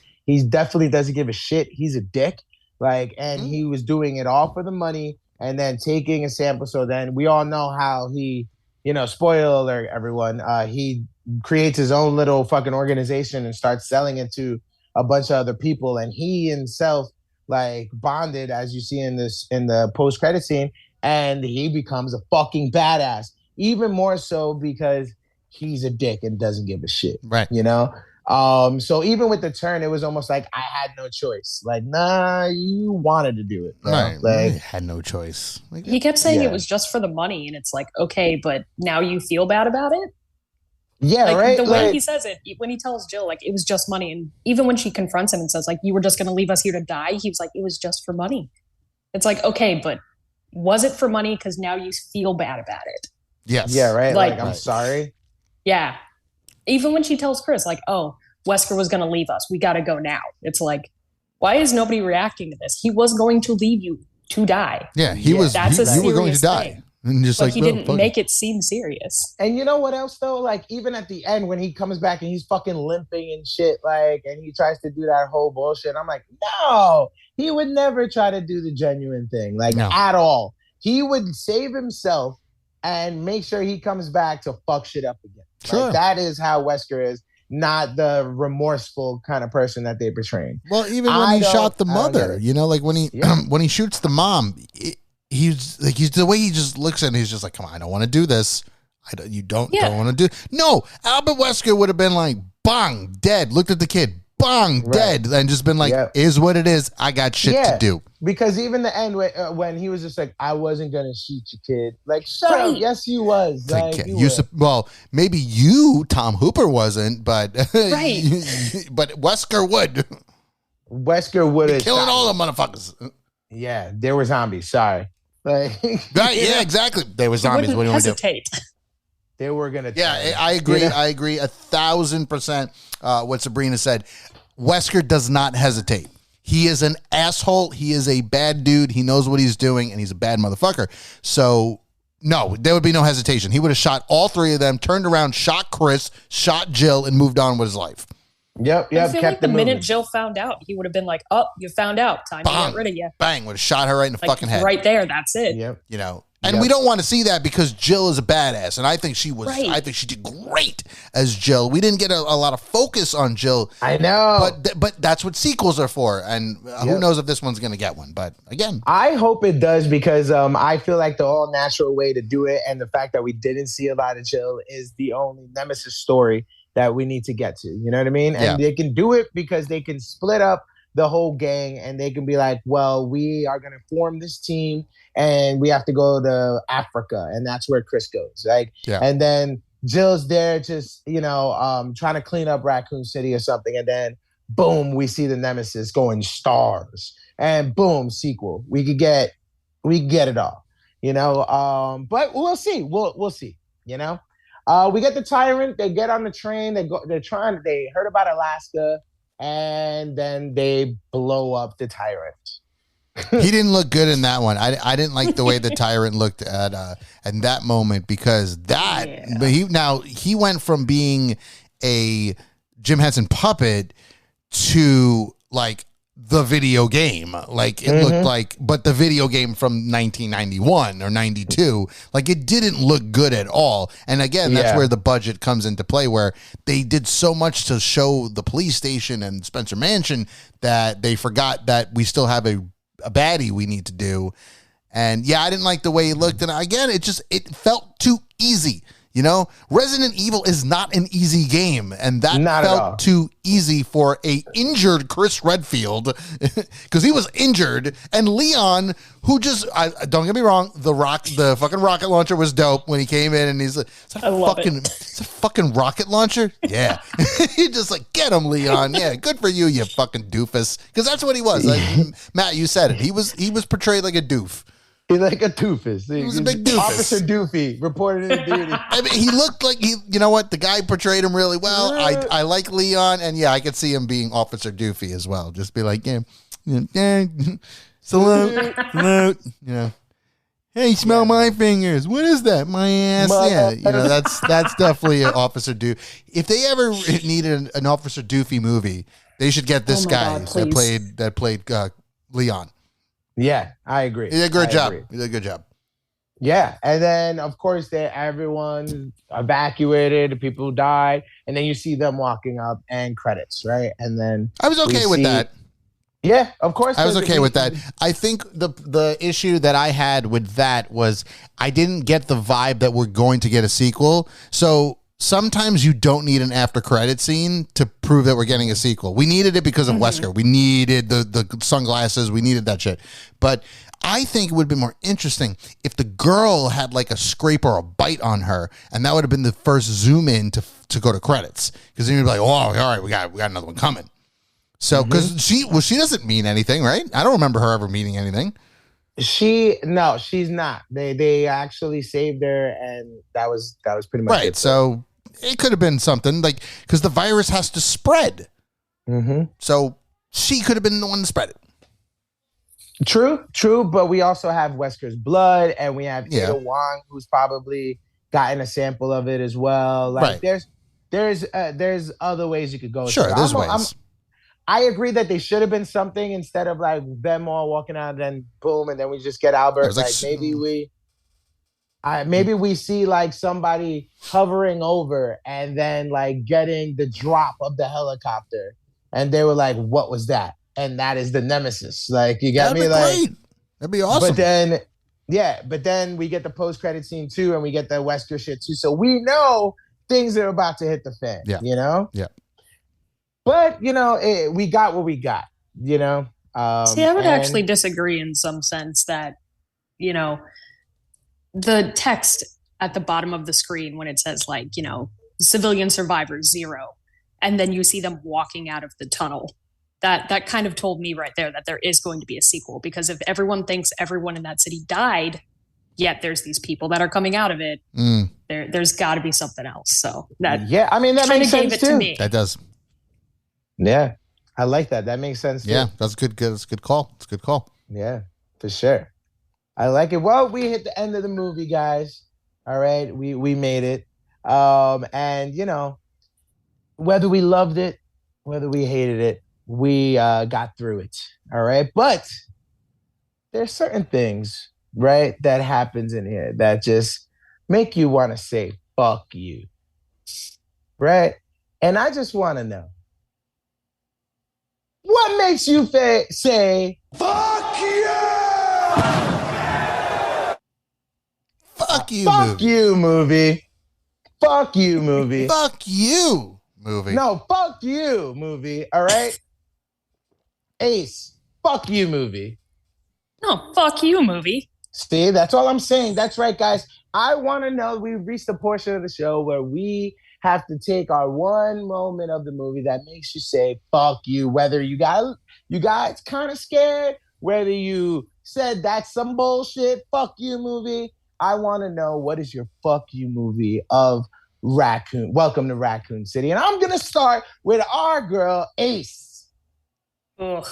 C: definitely doesn't give a shit. He's a dick. And he was doing it all for the money and then taking a sample. So then we all know how he, spoiler alert, everyone, he creates his own little fucking organization and starts selling it to a bunch of other people. And he himself, bonded, as you see in the post-credit scene, and he becomes a fucking badass. Even more so because he's a dick and doesn't give a shit.
D: Right.
C: So even with the turn, it was almost like I had no choice. Like, nah, you wanted to do it.
D: Right. I had no choice.
E: He kept saying it was just for the money, and it's like, okay, but now you feel bad about it?
C: Yeah, right.
E: The way he says it, when he tells Jill, it was just money. And even when she confronts him and says, you were just going to leave us here to die, he was like, it was just for money. It's like, okay, but was it for money? Because now you feel bad about it.
D: Yes.
C: Yeah, right. I'm sorry.
E: Yeah. Even when she tells Chris, oh, Wesker was going to leave us. We got to go now. It's like, why is nobody reacting to this? He was going to leave you to die.
D: Yeah, he was.
E: That's
D: you were going to die.
E: Thing.
D: And just
E: he didn't make it seem serious.
C: And you know what else, though? Even at the end, when he comes back and he's fucking limping and shit, and he tries to do that whole bullshit, I'm like, no, he would never try to do the genuine thing, at all. He would save himself and make sure he comes back to fuck shit up again.
D: Sure.
C: That is how Wesker is, not the remorseful kind of person that they portray.
D: Well, even when he shot the mother, when he when he shoots the mom, he's the way he just looks at it, he's just like, come on, I don't want to do this. Don't want to do. No, Albert Wesker would have been like, bang, dead. Looked at the kid, bang, dead, and just been like, is what it is. I got shit to do. Because even the end when he was just like, I wasn't gonna shoot you, kid. Shut up. Yes, you was. Well, maybe you, Tom Hooper, wasn't, but but Wesker would.
C: Wesker would have
D: killing all the motherfuckers.
C: Yeah, there were zombies. Sorry.
D: Right? Yeah, exactly. They were zombies. What do you want to do?
C: They were gonna.
D: Yeah, I agree. I agree 1,000%. What Sabrina said. Wesker does not hesitate. He is an asshole. He is a bad dude. He knows what he's doing, and he's a bad motherfucker. So, no, there would be no hesitation. He would have shot all three of them, turned around, shot Chris, shot Jill, and moved on with his life.
C: Yep.
E: I feel like the minute Jill found out, he would have been like, oh, you found out. Time to get rid of you.
D: Bang, would have shot her right in the fucking head.
E: Right there. That's it.
C: Yep.
D: And we don't want to see that because Jill is a badass, and I think she was.
E: Right.
D: I think she did great as Jill. We didn't get a lot of focus on Jill.
C: I know,
D: but that's what sequels are for, and who knows if this one's going to get one. But again,
C: I hope it does because I feel like the all natural way to do it, and the fact that we didn't see a lot of Jill is the only nemesis story that we need to get to. You know what I mean? And they can do it because they can split up the whole gang, and they can be like, well, we are going to form this team and we have to go to Africa. And that's where Chris goes. Like, and then Jill's there just, trying to clean up Raccoon City or something. And then boom, we see the nemesis going stars, and boom, sequel. We get it all, but we'll see. We'll see, we get the tyrant. They get on the train. They heard about Alaska, and then they blow up the tyrant.
D: He didn't look good in that one. I didn't like the way the tyrant looked at that moment, because but he went from being a Jim Henson puppet to like the video game. Like it looked like, but the video game from 1991 or 92, like it didn't look good at all. And again, that's where the budget comes into play, where they did so much to show the police station and Spencer Mansion that they forgot that we still have a baddie we need to do. And I didn't like the way he looked. And again, it felt too easy. Resident Evil is not an easy game, and that felt too easy for a injured Chris Redfield, because he was injured, and Leon, who just don't get me wrong, the fucking rocket launcher was dope when he came in, and he's like, it's a fucking rocket launcher, yeah. He just like, get him, Leon, yeah, good for you, you fucking doofus, because that's what he was. Matt, you said it. He was portrayed like a doof.
C: He's like a doofus.
D: He was a big doofus.
C: Officer Doofy reported in duty.
D: I mean, he looked like the guy portrayed him really well. I like Leon, and I could see him being Officer Doofy as well. Just be like, salute, hey, smell my fingers. What is that? My ass. That's definitely an Officer Doofy. If they ever needed an Officer Doofy movie, they should get this guy that played Leon.
C: Yeah, I agree.
D: He did a good job. He did a good job.
C: Yeah, and then of course everyone evacuated, people died, and then you see them walking up and credits, right? And then
D: I was okay with that.
C: Yeah, of course.
D: I was okay with that. I think the issue that I had with that was I didn't get the vibe that we're going to get a sequel. So sometimes you don't need an after credit scene to prove that we're getting a sequel. We needed it because of Wesker. We needed the sunglasses. We needed that shit. But I think it would be more interesting if the girl had like a scrape or a bite on her, and that would have been the first zoom in to go to credits. Because then you'd be like, oh, all right, we got another one coming. So, because she doesn't mean anything, right? I don't remember her ever meaning anything.
C: She's not. They actually saved her, and that was pretty much
D: right.
C: It.
D: So it could have been something like, because the virus has to spread. So she could have been the one to spread it.
C: True. But we also have Wesker's blood, and we have Ada Wong, who's probably gotten a sample of it as well. Like there's other ways you could go.
D: Sure, there's ways.
C: I agree that they should have been something instead of like them all walking out and then boom, and then we just get Albert. Like maybe we see like somebody hovering over and then like getting the drop of the helicopter, and they were like, "What was that?" And that is the nemesis. Like, you got me? Like,
D: great. That'd be awesome.
C: But then we get the post-credit scene too, and we get the Wesker shit too. So we know things are about to hit the fan. Yeah.
D: Yeah.
C: But we got what we got. See,
E: I would actually disagree in some sense that, the text at the bottom of the screen when it says like, civilian survivors 0, and then you see them walking out of the tunnel. That kind of told me right there that there is going to be a sequel, because if everyone thinks everyone in that city died, yet there's these people that are coming out of it, there's got to be something else. So that
C: that makes sense too.
E: To me.
D: That does.
C: Yeah, I like that. That makes sense too.
D: Yeah, that's good. That's a good call. It's a good call.
C: Yeah, for sure. I like it. Well, we hit the end of the movie, guys. All right, we made it. And whether we loved it, whether we hated it, we got through it. All right, but there's certain things, right, that happens in here that just make you want to say fuck you, right? And I just want to know, what makes you say fuck you?
D: Fuck you,
C: fuck you, movie. Fuck you, movie.
D: Fuck you, movie.
C: No, fuck you, movie. All right. Ace, fuck you movie.
E: No, fuck you movie.
C: See, that's all I'm saying. That's right, guys. I want to know, we've reached a portion of the show where we have to take our one moment of the movie that makes you say, fuck you, whether you guys kind of scared, whether you said that's some bullshit, fuck you movie. I want to know, what is your fuck you movie of Raccoon? Welcome to Raccoon City. And I'm going to start with our girl, Ace.
E: Ugh.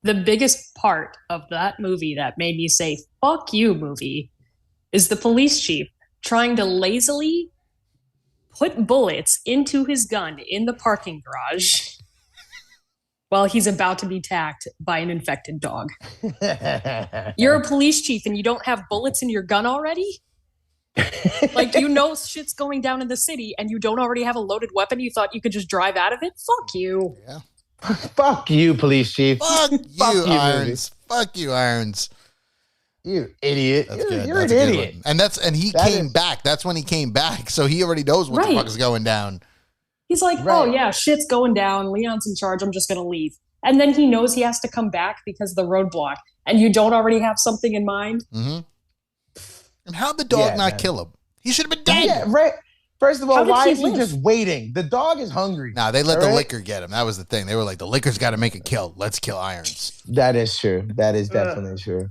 E: The biggest part of that movie that made me say, fuck you movie, is the police chief trying to lazily put bullets into his gun in the parking garage while he's about to be attacked by an infected dog. You're a police chief and you don't have bullets in your gun already? Like, you know shit's going down in the city and you don't already have a loaded weapon? You thought you could just drive out of it? Fuck you.
D: Yeah.
C: Fuck you, police chief.
D: Fuck you, Irons. Fuck you, Irons.
C: You idiot. You're
D: That's
C: an idiot.
D: And he came back. That's when he came back. So he already knows what the fuck is going down.
E: He's like, oh yeah, shit's going down. Leon's in charge. I'm just going to leave. And then he knows he has to come back because of the roadblock. And you don't already have something in mind?
D: Mm-hmm. And how'd the dog not kill him? He should have been dead.
C: Yeah, right. First of all, why is he just waiting? The dog is hungry.
D: Nah, they let the liquor get him. That was the thing. They were like, the liquor's got to make a kill. Let's kill Irons.
C: That is true. That is definitely true.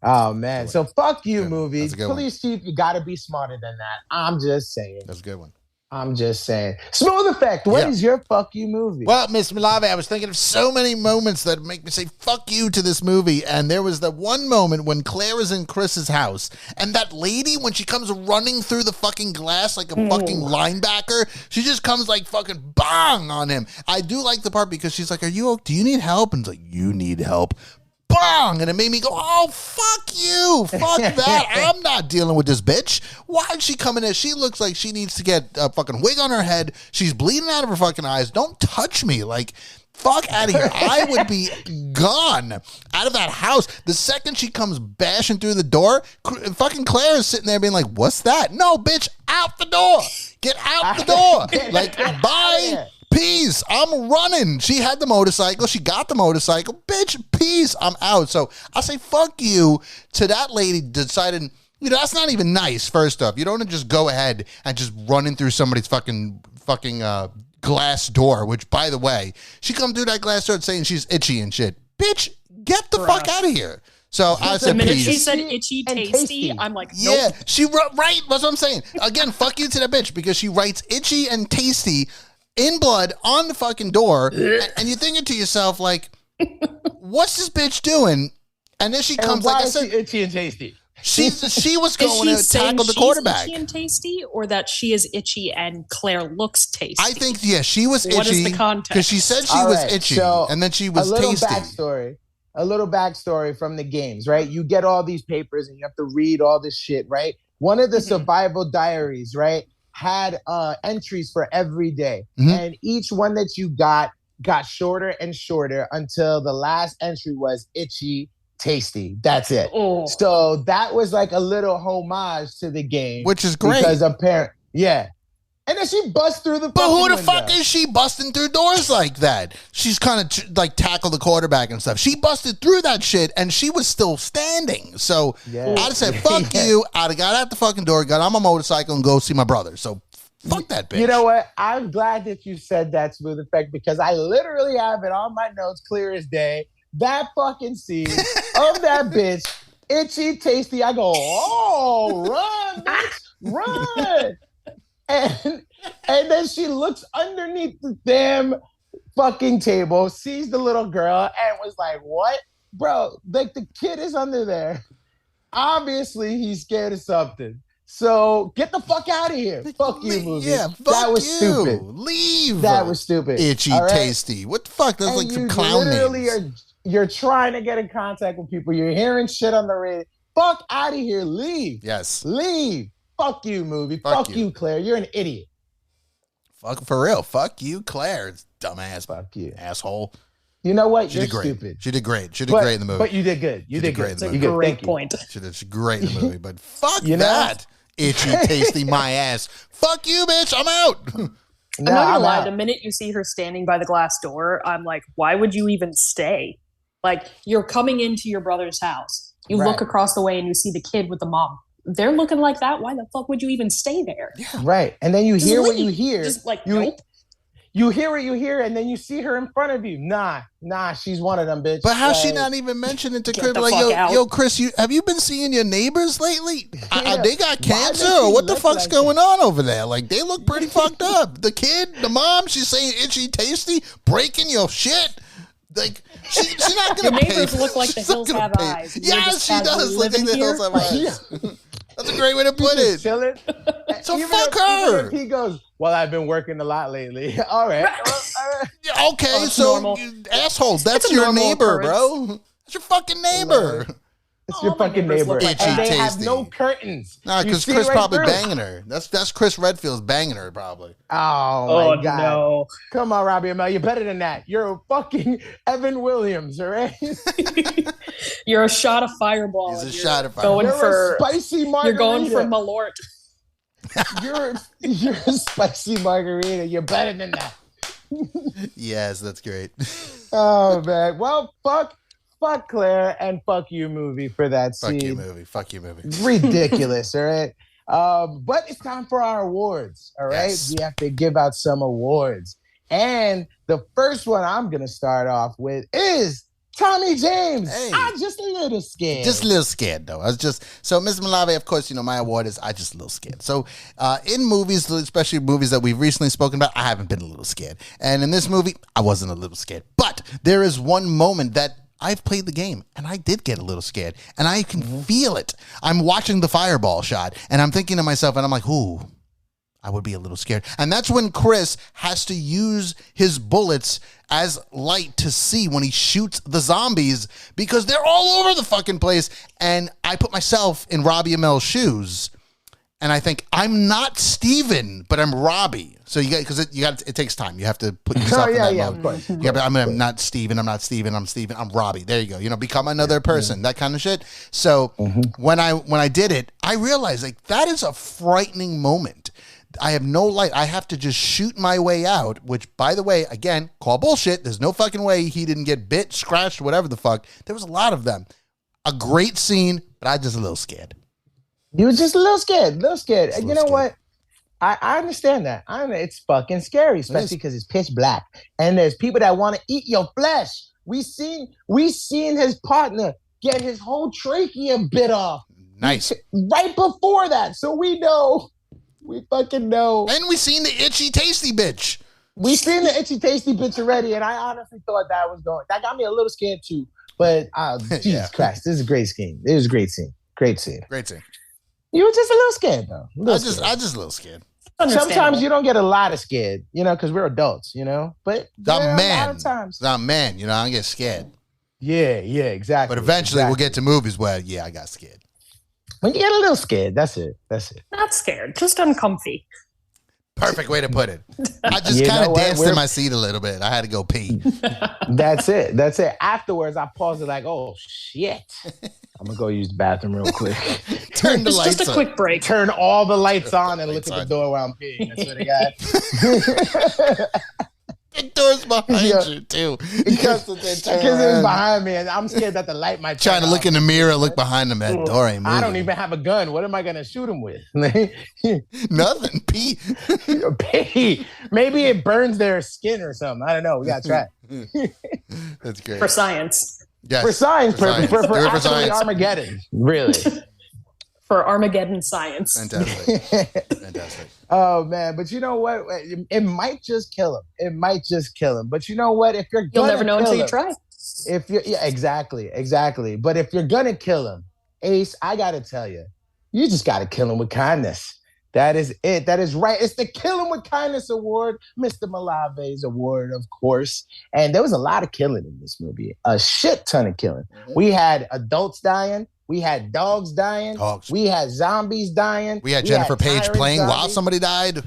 C: Oh, man. So fuck you, movie. Police chief, you got to be smarter than that. I'm just saying.
D: That's a good one.
C: I'm just saying. Smooth Effect, what is your fuck you movie?
D: Well, Mista Malave, I was thinking of so many moments that make me say fuck you to this movie. And there was the one moment when Claire is in Chris's house. And that lady, when she comes running through the fucking glass like a fucking linebacker, she just comes like fucking bang on him. I do like the part because she's like, do you need help? And it's like, you need help. Bang! And it made me go, oh, fuck you. Fuck that. I'm not dealing with this bitch. Why is she coming in? She looks like she needs to get a fucking wig on her head. She's bleeding out of her fucking eyes. Don't touch me. Like, fuck out of here. I would be gone out of that house. The second she comes bashing through the door, fucking Claire is sitting there being like, what's that? No, bitch, out the door. Get out the door. Like, bye. Peace. I'm running. She had the motorcycle. She got the motorcycle. Bitch, peace. I'm out. So I say fuck you to that lady decided, that's not even nice, first off. You don't just go ahead and just run in through somebody's fucking glass door, which, by the way, she come through that glass door saying she's itchy and shit. Bitch, get the fuck out of here. So I said,
E: the minute
D: peace.
E: she said itchy, tasty, I'm like, nope.
D: Yeah, she right. That's what I'm saying. Again, fuck you to that bitch because she writes itchy and tasty in blood on the fucking door, and you're thinking to yourself, like, what's this bitch doing? And then she comes, like I said,
C: itchy and tasty.
D: She was going to tackle the quarterback.
E: Itchy and tasty, or that she is itchy and Claire looks tasty?
D: I think, she was itchy.
E: What is the context?
D: Because she said she was itchy, and then she was tasty.
C: A little backstory from the games, right? You get all these papers, and you have to read all this shit, right? One of the survival diaries, right, had entries for every day. And each one that you got shorter and shorter until the last entry was itchy, tasty. That's it. Oh. So that was like a little homage to the game.
D: Which is great.
C: Because and then she busts through the
D: But who the
C: window.
D: fuck is she busting through doors like that? She's kind of like tackled the quarterback and stuff. She busted through that shit and she was still standing. So I'd have said, fuck you. I'd have got out the fucking door, got on my motorcycle and go see my brother. So fuck that bitch.
C: You know what? I'm glad that you said that, Smooth Effect, because I literally have it on my notes clear as day. That fucking scene of that bitch, itchy, tasty. I go, oh, run, bitch, run. And then she looks underneath the damn fucking table, sees the little girl, and was like, what? Bro, like the kid is under there. Obviously, he's scared of something. So get the fuck out of here. Fuck you, movie.
D: Yeah, fuck
C: that was
D: you.
C: Stupid.
D: Leave.
C: That was stupid.
D: Itchy, tasty. What the fuck? That's like some clown names.
C: You're trying to get in contact with people. You're hearing shit on the radio. Fuck out of here. Leave.
D: Yes.
C: Leave. Fuck you, movie. Fuck you, Claire. You're an idiot.
D: Fuck for real. Fuck you, Claire. It's dumbass.
C: Fuck you,
D: asshole.
C: You know what?
D: You're
C: stupid.
D: She did great. She did great in the movie.
C: But you did good. You did great.
E: It's a great point.
D: She did great in the movie. But fuck that. Itchy, tasty, my ass. Fuck you, bitch. I'm out.
E: I'm not gonna lie, the minute you see her standing by the glass door, I'm like, why would you even stay? Like, you're coming into your brother's house. You look across the way and you see the kid with the mom. They're looking like that. Why the fuck would you even stay there?
C: Yeah. Right. And then you hear what you hear.
E: Just like,
C: nope. You hear what you hear, and then you see her in front of you. Nah, she's one of them, bitch.
D: But how's she not even mentioning to Chris? Like, yo, Chris, have you been seeing your neighbors lately? They got cancer, or what the fuck's going on over there? Like, they look pretty fucked up. The kid, the mom, she's saying itchy tasty, breaking your shit. Like, she's not gonna pay.
E: Your neighbors look like the hills have eyes.
D: Yes, she does look like the hills have eyes. That's a great way to put it.
C: Chilling.
D: So fuck her.
C: He goes, well, I've been working a lot lately. All right.
D: Yeah, okay, so asshole, that's your neighbor, bro. That's your fucking neighbor.
C: It's your fucking neighbor.
D: Itchy,
C: and they
D: tasty.
C: have no curtains.
D: Nah, because Chris probably banging her. That's Chris Redfield's banging her, probably.
C: Oh my God.
E: No.
C: Come on, Robbie Amell. You're better than that. You're a fucking Evan Williams, all right?
E: You're a shot of Fireball.
D: He's a shot of Fireball.
C: You're a spicy margarita.
E: You're going for Malort.
C: You're a spicy margarita. You're better than that.
D: Yes, that's great.
C: Oh, man. Well, fuck Claire and fuck you, movie, for that scene.
D: Fuck you, movie.
C: Ridiculous, all right? But it's time for our awards, all right? Yes. We have to give out some awards. And the first one I'm going to start off with is Tommy James.
D: Hey.
C: I'm just a little scared.
D: Just a little scared, though. So Ms. Malave, of course, my award is I'm just a little scared. So in movies, especially movies that we've recently spoken about, I haven't been a little scared. And in this movie, I wasn't a little scared. But there is one moment that I've played the game, and I did get a little scared, and I can feel it. I'm watching the fireball shot, and I'm thinking to myself, and I'm like, ooh, I would be a little scared. And that's when Chris has to use his bullets as light to see when he shoots the zombies, because they're all over the fucking place. And I put myself in Robbie Amell's shoes, and I think I'm not Steven, but I'm Robbie. So it takes time. You have to put yourself in that mode.
C: Of course.
D: I'm not Steven. I'm Steven. I'm Robbie. There you go. Become another person. That kind of shit. So when I did it, I realized like that is a frightening moment. I have no light. I have to just shoot my way out, which, by the way, again, call bullshit. There's no fucking way he didn't get bit, scratched, whatever the fuck. There was a lot of them. A great scene, but I was just a little scared.
C: You were just a little scared. And you know what? I understand that. It's fucking scary, especially because it's pitch black. And there's people that want to eat your flesh. We seen his partner get his whole trachea bit off.
D: Nice.
C: Right before that. So we know. We fucking know.
D: And we seen the itchy tasty bitch.
C: We seen the itchy tasty bitch already, and I honestly thought that got me a little scared too. But Jesus Christ, this is a great scene. It was a great scene. Great scene. You were just a little scared though.
D: I just a little scared.
C: Sometimes you don't get a lot of scared, because we're adults, But
D: I'm man. I'm man, I don't get scared.
C: Yeah, exactly.
D: But eventually we'll get to movies where I got scared.
C: When you get a little scared, that's it.
E: Not scared, just uncomfy.
D: Perfect way to put it. I just kind of danced in my seat a little bit. I had to go pee.
C: That's it. Afterwards, I paused it like, oh, shit. I'm going to go use the bathroom real quick.
D: Turn the lights on.
E: Just a quick break.
C: Turn all the lights on and look at the door while I'm peeing. That's what I got.
D: The door's behind you, too.
C: Because it's behind me, and I'm scared that the light might
D: trying to look in the mirror, look behind him. That door ain't moving.
C: I don't even have a gun. What am I going to shoot him with?
D: Nothing. Pee.
C: Pee. Maybe it burns their skin or something. I don't know. We got to try.
D: That's great.
E: For science.
C: Yes. For science purposes. For science. Armageddon. Really.
E: For Armageddon science.
D: Fantastic.
C: Oh man, but you know what? It might just kill him. But you know what? If
E: you'll never know until you try.
C: Exactly. But if you're gonna kill him, Ace, I gotta tell you, you just gotta kill him with kindness. That is it. That is right. It's the Kill Him with Kindness Award, Mista Malave's award, of course. And there was a lot of killing in this movie. A shit ton of killing. Mm-hmm. We had adults dying. We had dogs dying. We had zombies dying.
D: We had Jennifer Paige playing while somebody died.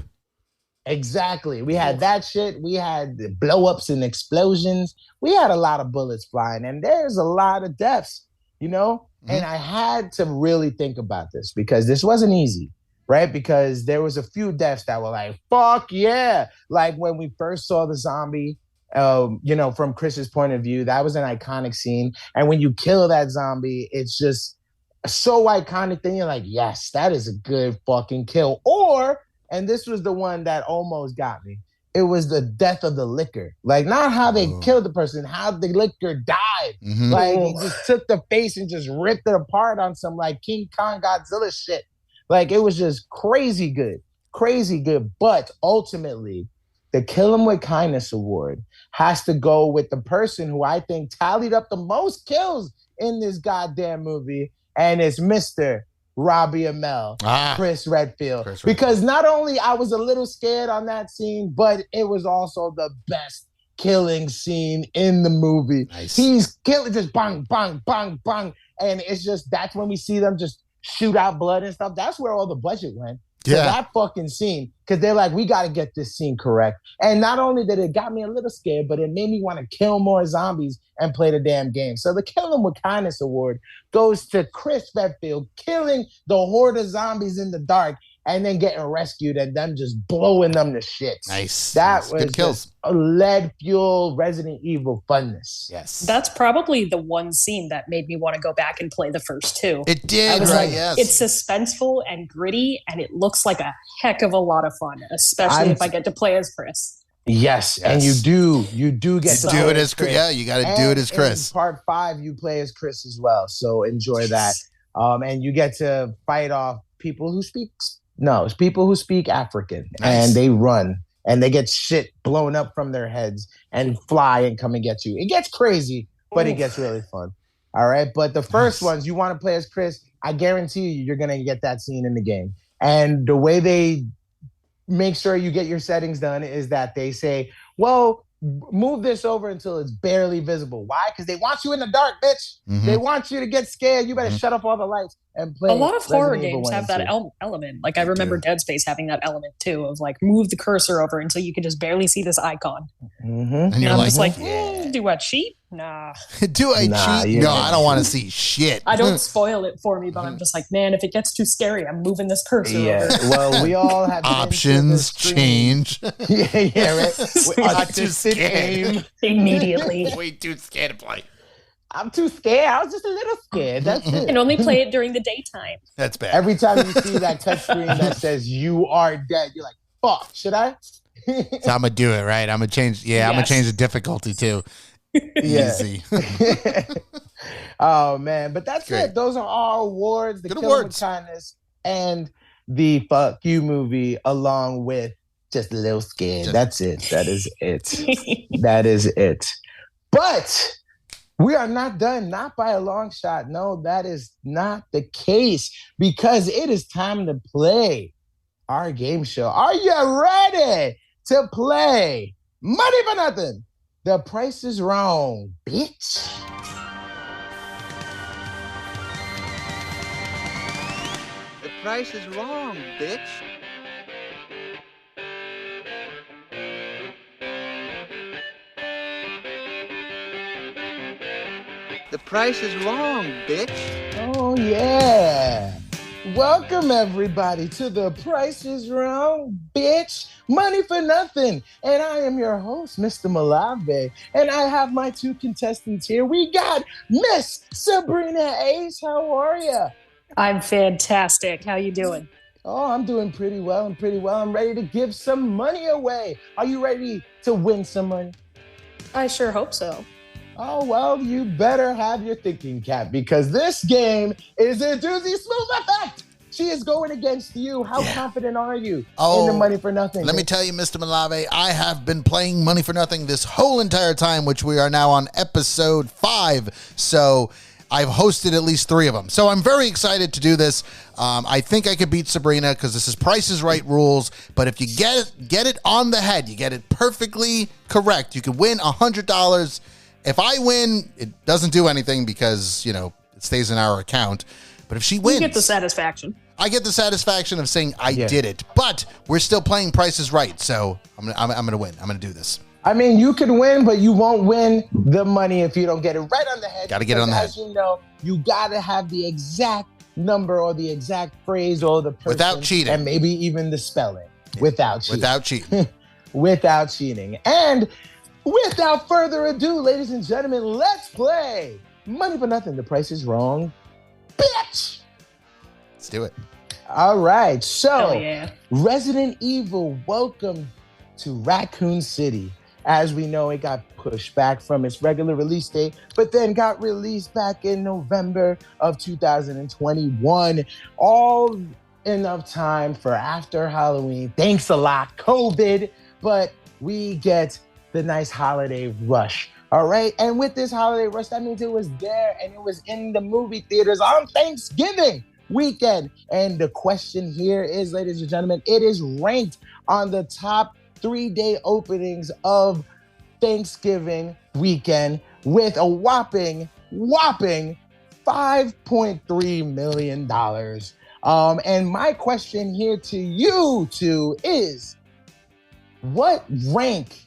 C: Exactly. We had that shit. We had the blow-ups and explosions. We had a lot of bullets flying. And there's a lot of deaths, Mm-hmm. And I had to really think about this because this wasn't easy. right? Because there was a few deaths that were like, fuck yeah. Like when we first saw the zombie, from Chris's point of view, that was an iconic scene. And when you kill that zombie, it's just so iconic. Then you're like, yes, that is a good fucking kill. And this was the one that almost got me. It was the death of the liquor. Like, not how they killed the person, how the liquor died. Mm-hmm. Like, he just took the face and just ripped it apart on some, like, King Kong Godzilla shit. Like, it was just crazy good. Crazy good. But ultimately, the Kill 'Em With Kindness award has to go with the person who I think tallied up the most kills in this goddamn movie, and it's Mr. Robbie Amell, Chris Redfield. Because not only I was a little scared on that scene, but it was also the best killing scene in the movie. Nice. He's killing just bang, bang, bang, bang. And it's just, that's when we see them just shoot out blood and stuff. That's where all the budget went. To that fucking scene, because they're like, we got to get this scene correct. And not only did it got me a little scared, but it made me want to kill more zombies and play the damn game. So the Kill 'Em With Kindness award goes to Chris Redfield killing the horde of zombies in the dark and then getting rescued and them just blowing them to shit.
D: Nice.
C: That was good kills. A lead fuel Resident Evil funness.
D: Yes.
E: That's probably the one scene that made me want to go back and play the first two.
D: It did,
E: I was
D: right?
E: Like,
D: yes.
E: It's suspenseful and gritty, and it looks like a heck of a lot of fun, especially if I get to play as Chris.
C: Yes, and you do get to
D: do it as Chris. Yeah, you got to do it as Chris.
C: In part 5, you play as Chris as well, so enjoy that. And you get to fight off people who speak African, and they run and they get shit blown up from their heads and fly and come and get you. It gets crazy, but it gets really fun. All right, but the first ones you want to play as Chris, I guarantee you're gonna get that scene in the game. And the way they make sure you get your settings done is that they say, well, move this over until it's barely visible. Why? Because they want you in the dark, bitch. Mm-hmm. They want you to get scared. You better shut off all the lights and play.
E: A lot of horror games have that element. Like I remember Dead Space having that element too, of like move the cursor over until you can just barely see this icon.
C: Mm-hmm.
D: And you're
E: I'm just like, do I cheat? Nah.
D: Do I cheat? No, I don't want to see shit.
E: I don't spoil it for me, but I'm just like, man, if it gets too scary, I'm moving this cursor over.
C: Well, we all have
D: options change.
C: right.
D: I'm too scared.
E: Immediately.
D: Way too scared to play.
C: I'm too scared. I was just a little scared. That's it.
E: And only play it during the daytime.
D: That's bad.
C: Every time you see that touchscreen that says you are dead, you're like, fuck, should I?
D: So I'm gonna do it, right? I'm gonna change. Yeah, yes. I'm gonna change the difficulty too. Easy.
C: Oh man, but that's it. Those are all awards. The Kill 'Em With Kindness and the Fuck You movie, along with Just a Little Scared. That's it. That is it. That is it. But we are not done, not by a long shot. No, that is not the case, because it is time to play our game show. Are you ready to play Money for Nothing? The Price is Wrong, bitch.
A: The price is wrong, bitch. The price is wrong, bitch.
C: Oh, yeah. Welcome, everybody, to The Price is Wrong, bitch. Money for Nothing. And I am your host, Mista Malave. And I have my two contestants here. We got Miss Sabrina Ace. How are you?
E: I'm fantastic. How you doing?
C: Oh, I'm doing pretty well. I'm ready to give some money away. Are you ready to win some money?
E: I sure hope so.
C: Oh, well, you better have your thinking cap, because this game is a doozy smooth effect. She is going against you. How confident are you in the Money for Nothing?
D: Let me tell you, Mr. Malave, I have been playing Money for Nothing this whole entire time, which we are now on episode 5. So I've hosted at least 3 of them. So I'm very excited to do this. I think I could beat Sabrina, because this is Price is Right rules. But if you get it on the head, you get it perfectly correct, you can win $100. If I win, it doesn't do anything because, it stays in our account. But if she wins,
E: you get the satisfaction.
D: I get the satisfaction of saying I did it. But we're still playing Price is Right, so I'm gonna win. I'm gonna do this.
C: I mean, you can win, but you won't win the money if you don't get it right on the head.
D: Got to get it on the head.
C: As you know, you got to have the exact number or the exact phrase or the person.
D: Without cheating.
C: And maybe even the spelling. Yeah. Without cheating.
D: Without cheating.
C: Without cheating. And without further ado, ladies and gentlemen, let's play Money for Nothing. The Price is Wrong, bitch.
D: Let's do it.
C: All right. So,
E: yeah.
C: Resident Evil, welcome to Raccoon City. As we know, it got pushed back from its regular release date, but then got released back in November of 2021. All enough time for after Halloween. Thanks a lot, COVID. But we get the nice holiday rush. All right. And with this holiday rush, that means it was there and it was in the movie theaters on Thanksgiving weekend. And the question here is, ladies and gentlemen, it is ranked on the top 3-day openings of Thanksgiving weekend with a whopping $5.3 million. And my question here to you two is, what rank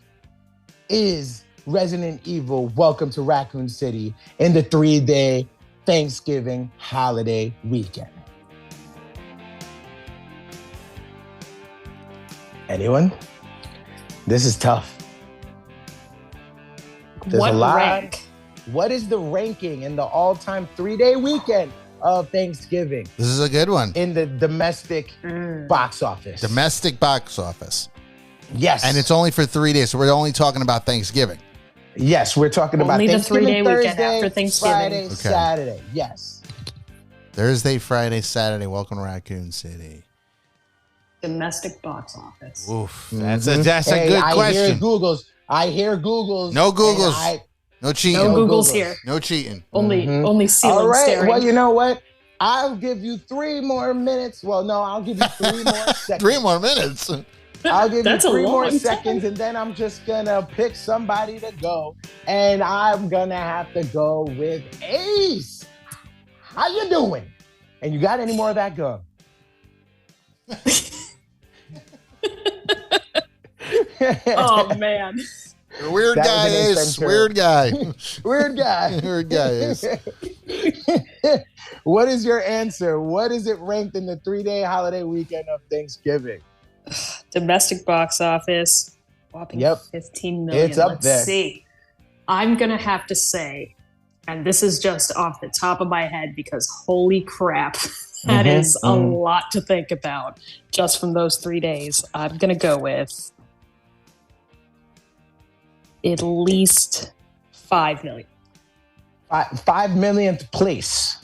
C: is Resident Evil Welcome to Raccoon City in the 3-day Thanksgiving holiday weekend? Anyone? This is tough. There's
E: what
C: a lot.
E: Rank?
C: What is the ranking in the all-time 3-day weekend of Thanksgiving?
D: This is a good one.
C: In the domestic box office.
D: Domestic box office.
C: Yes.
D: And it's only for 3 days, so we're only talking about Thanksgiving.
C: Yes, we're talking about
E: only the
C: Thanksgiving
E: 3-day
C: Thursday,
E: weekend after Thanksgiving.
C: Friday, Saturday. Yes.
D: Thursday, Friday, Saturday. Welcome to Raccoon City.
E: Domestic box office.
D: Oof, that's a good question.
C: I hear Googles.
D: No Googles. No cheating.
E: No Googles here.
D: No cheating.
E: Only ceiling
C: All right.
E: staring.
C: Well, you know what? I'll give you 3 more minutes. Well, no, I'll give you 3 more seconds.
D: 3 more minutes.
C: I'll give you 3 more
E: time.
C: seconds, and then I'm just gonna pick somebody to go, and I'm gonna have to go with Ace. How you doing? And you got any more of that gum?
E: Oh man.
D: Weird guy, Ace. Weird guy.
C: Weird guy.
D: Weird guy, Ace.
C: What is your answer? What is it ranked in the 3-day holiday weekend of Thanksgiving?
E: Domestic box office. Whopping 15 million.
C: It's up
E: Let's
C: there.
E: see. I'm gonna have to say, and this is just off the top of my head because holy crap, that is a lot to think about just from those 3 days. I'm gonna go with at least 5 million.
C: 5 millionth place.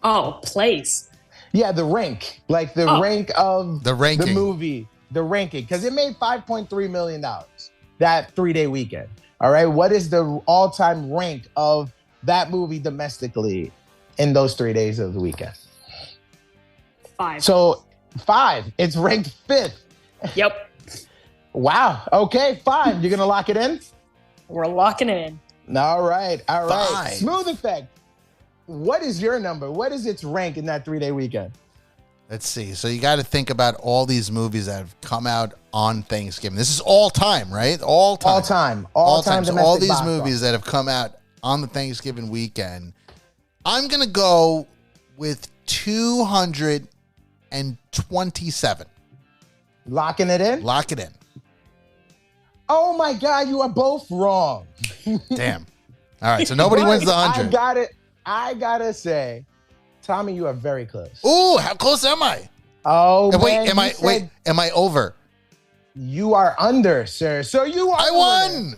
E: Oh, place.
C: Yeah, the rank. Like the rank of
D: the
C: movie. The ranking. Because it made $5.3 million that 3-day weekend. All right. What is the all-time rank of that movie domestically in those 3 days of the weekend?
E: 5.
C: So 5. It's ranked 5th.
E: Yep.
C: Wow. Okay, 5. You're going to lock it in?
E: We're locking it in.
C: All right.
D: 5.
C: Smooth Effect. What is your number? What is its rank in that 3-day weekend?
D: Let's see. So you got to think about all these movies that have come out on Thanksgiving. This is all time, right? All time.
C: All time.
D: So all these movies that have come out on the Thanksgiving weekend. I'm going to go with 227.
C: Locking it in?
D: Lock it in.
C: Oh my God, you are both wrong.
D: Damn. All right, so nobody wins the 100.
C: I gotta say, Tommy, you are very close.
D: Ooh, how close am I?
C: Oh,
D: wait,
C: man,
D: am I over?
C: You are under, sir. So you are.
D: I won.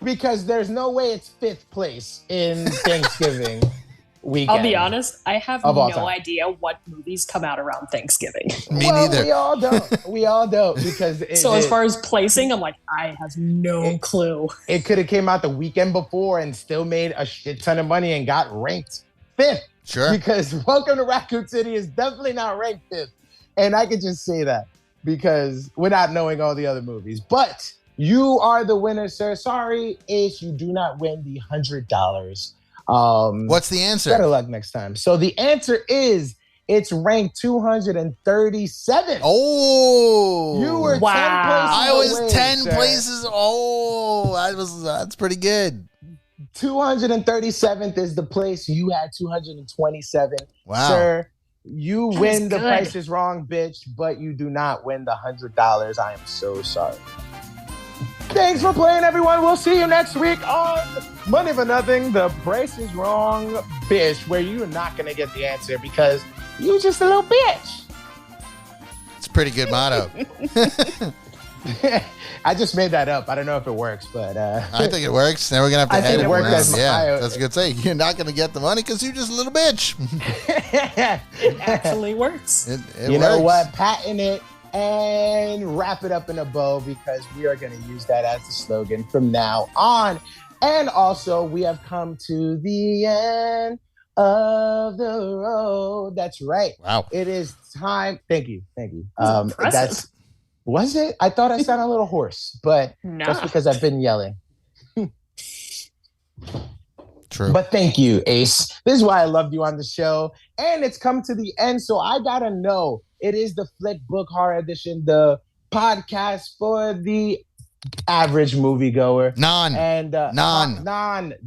C: Because there's no way it's 5th place in Thanksgiving weekend.
E: I'll be honest, I have no idea what movies come out around Thanksgiving.
D: Me neither.
C: We all don't. We all don't because
E: as far as placing, I'm like, I have no clue.
C: It could have came out the weekend before and still made a shit ton of money and got ranked 5th.
D: Sure.
C: Because Welcome to Raccoon City is definitely not ranked 5th. And I could just say that because without knowing all the other movies. But you are the winner, sir. Sorry, Ace, you do not win the $100.
D: What's the answer?
C: Better luck next time. So the answer is it's ranked 237.
D: Oh,
C: you were 10 places
D: I was
C: away,
D: 10
C: sir.
D: places. Oh, that's pretty good.
C: 237th is the place. You had 227.
D: Wow.
C: Sir, You
E: That
C: win
E: is
C: the
E: good.
C: Price is Wrong, bitch, but you do not win the $100. I am so sorry. Thanks for playing, everyone. We'll see you next week on Money for Nothing, The Price is Wrong, bitch, where you're not going to get the answer because you just a little bitch.
D: It's a pretty good motto.
C: I just made that up. I don't know if it works, but
D: I think it works. Now we're gonna have to
C: I think
D: edit
C: it worked as my-
D: that's a good say. You're not gonna get the money because you're just a little bitch.
E: It actually works.
D: It
C: you know
D: works.
C: what? Patent it and wrap it up in a bow because we are going to use that as the slogan from now on. And also, we have come to the end of the road. That's right.
D: Wow.
C: It is time. Thank you. Thank you.
E: Impressive.
C: Was it? I thought I sounded a little hoarse, but
E: Nah.
C: that's because I've been yelling.
D: True.
C: But thank you, Ace. This is why I loved you on the show. And it's come to the end, so I gotta know. It is the Flickbook Horror Edition, the podcast for the average moviegoer.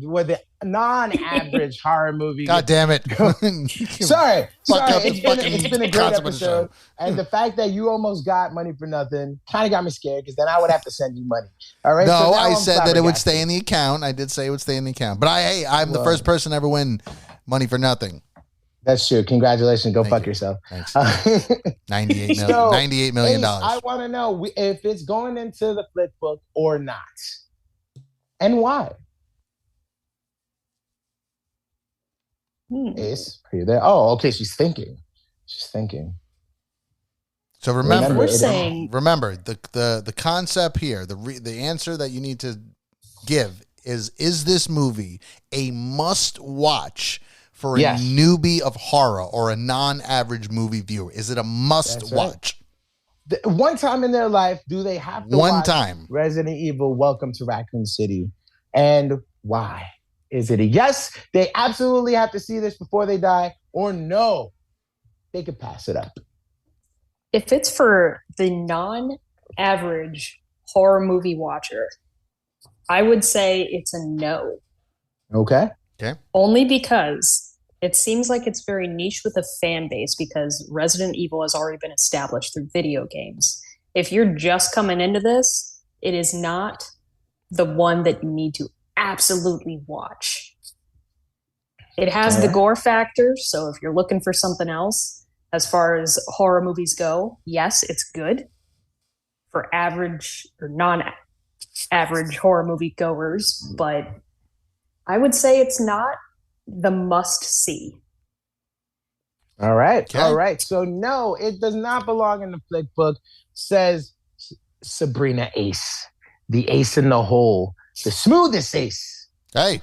C: With the non-average horror movie.
D: God damn it.
C: Sorry.
D: up the
C: It's been a great
D: concept of the show.
C: episode. And the fact that you almost got Money for Nothing kind of got me scared because then I would have to send you money. All right.
D: No,
C: So now
D: I
C: I'm
D: said that it would
C: flabbergasted.
D: stay in the account. I did say it would stay in the account. But I'm the first person to ever win Money for Nothing.
C: That's true. Congratulations. Go
D: Thank
C: fuck
D: you.
C: yourself.
D: Thanks. $98 million.
C: Ace, I want to know if it's going into the Flickbook or not. And why? Ace, are you there? Oh, okay. She's thinking.
D: So remember,
E: We're saying
D: the concept here, the answer that you need to give is this movie a must watch for a newbie of horror or a non-average movie viewer? Is it a must watch?
C: One time in their life, do they have to watch Resident Evil Welcome to Raccoon City? And why? Is it a yes, they absolutely have to see this before they die, or no, they could pass it up?
E: If it's for the non-average horror movie watcher, I would say it's a no.
C: Okay.
E: Only because it seems like it's very niche with a fan base because Resident Evil has already been established through video games. If you're just coming into this, it is not the one that you need to absolutely watch. It has the gore factor, so if you're looking for something else, as far as horror movies go, yes, it's good for average or non-average horror movie goers, but I would say it's not the must-see.
C: All right. Okay. All right. So, no, it does not belong in the Flickbook, says Sabrina Ace, the ace in the hole, the smoothest ace.
D: Hey.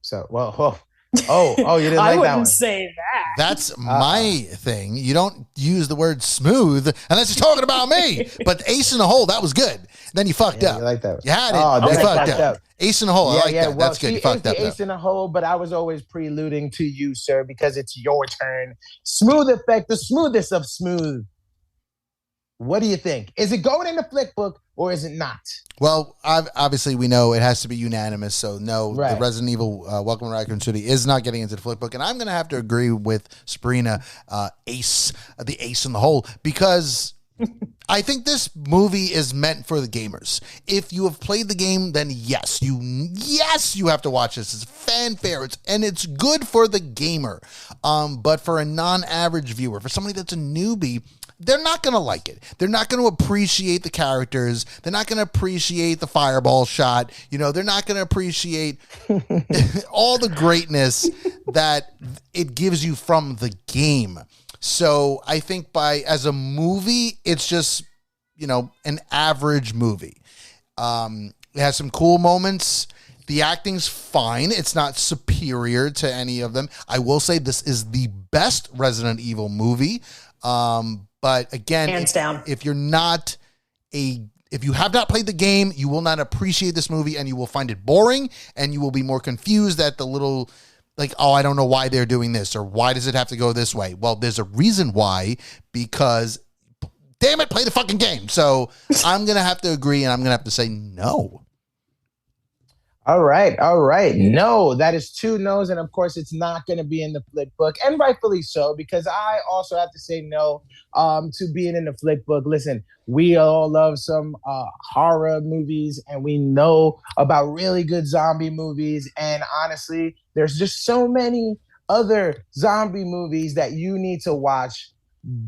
C: So, you didn't like that one.
E: I wouldn't say that.
D: That's my thing. You don't use the word smooth unless you're talking about me. But ace in the hole, that was good. Then you fucked up.
C: You like that one.
D: You had it. You fucked up. Ace in the hole. I like that.
C: Well,
D: that's good. You fucked up.
C: Ace in the hole, but I was always preluding to you, sir, because it's your turn. Smooth effect, the smoothest of smooth. What do you think? Is it going in the Flickbook or is it not?
D: Well, obviously we know it has to be unanimous. So no, the Resident Evil Welcome to Raccoon City is not getting into the Flickbook. And I'm going to have to agree with Sabrina, Ace, the ace in the hole, because I think this movie is meant for the gamers. If you have played the game, then yes, you have to watch this. It's fanfare, and it's good for the gamer. But for a non-average viewer, for somebody that's a newbie, they're not going to like it. They're not going to appreciate the characters. They're not going to appreciate the fireball shot. They're not going to appreciate all the greatness that it gives you from the game. So I think as a movie, it's just, an average movie. It has some cool moments. The acting's fine. It's not superior to any of them. I will say this is the best Resident Evil movie. But again,
E: hands down.
D: If you have not played the game, you will not appreciate this movie and you will find it boring and you will be more confused at the little, I don't know why they're doing this or why does it have to go this way? Well, there's a reason why, because damn it, play the fucking game. So I'm going to have to agree and I'm going to have to say no.
C: All right, all right. No, that is 2 no's, and of course, it's not going to be in the flick book, and rightfully so, because I also have to say no to being in the flick book. Listen, we all love some horror movies, and we know about really good zombie movies, and honestly, there's just so many other zombie movies that you need to watch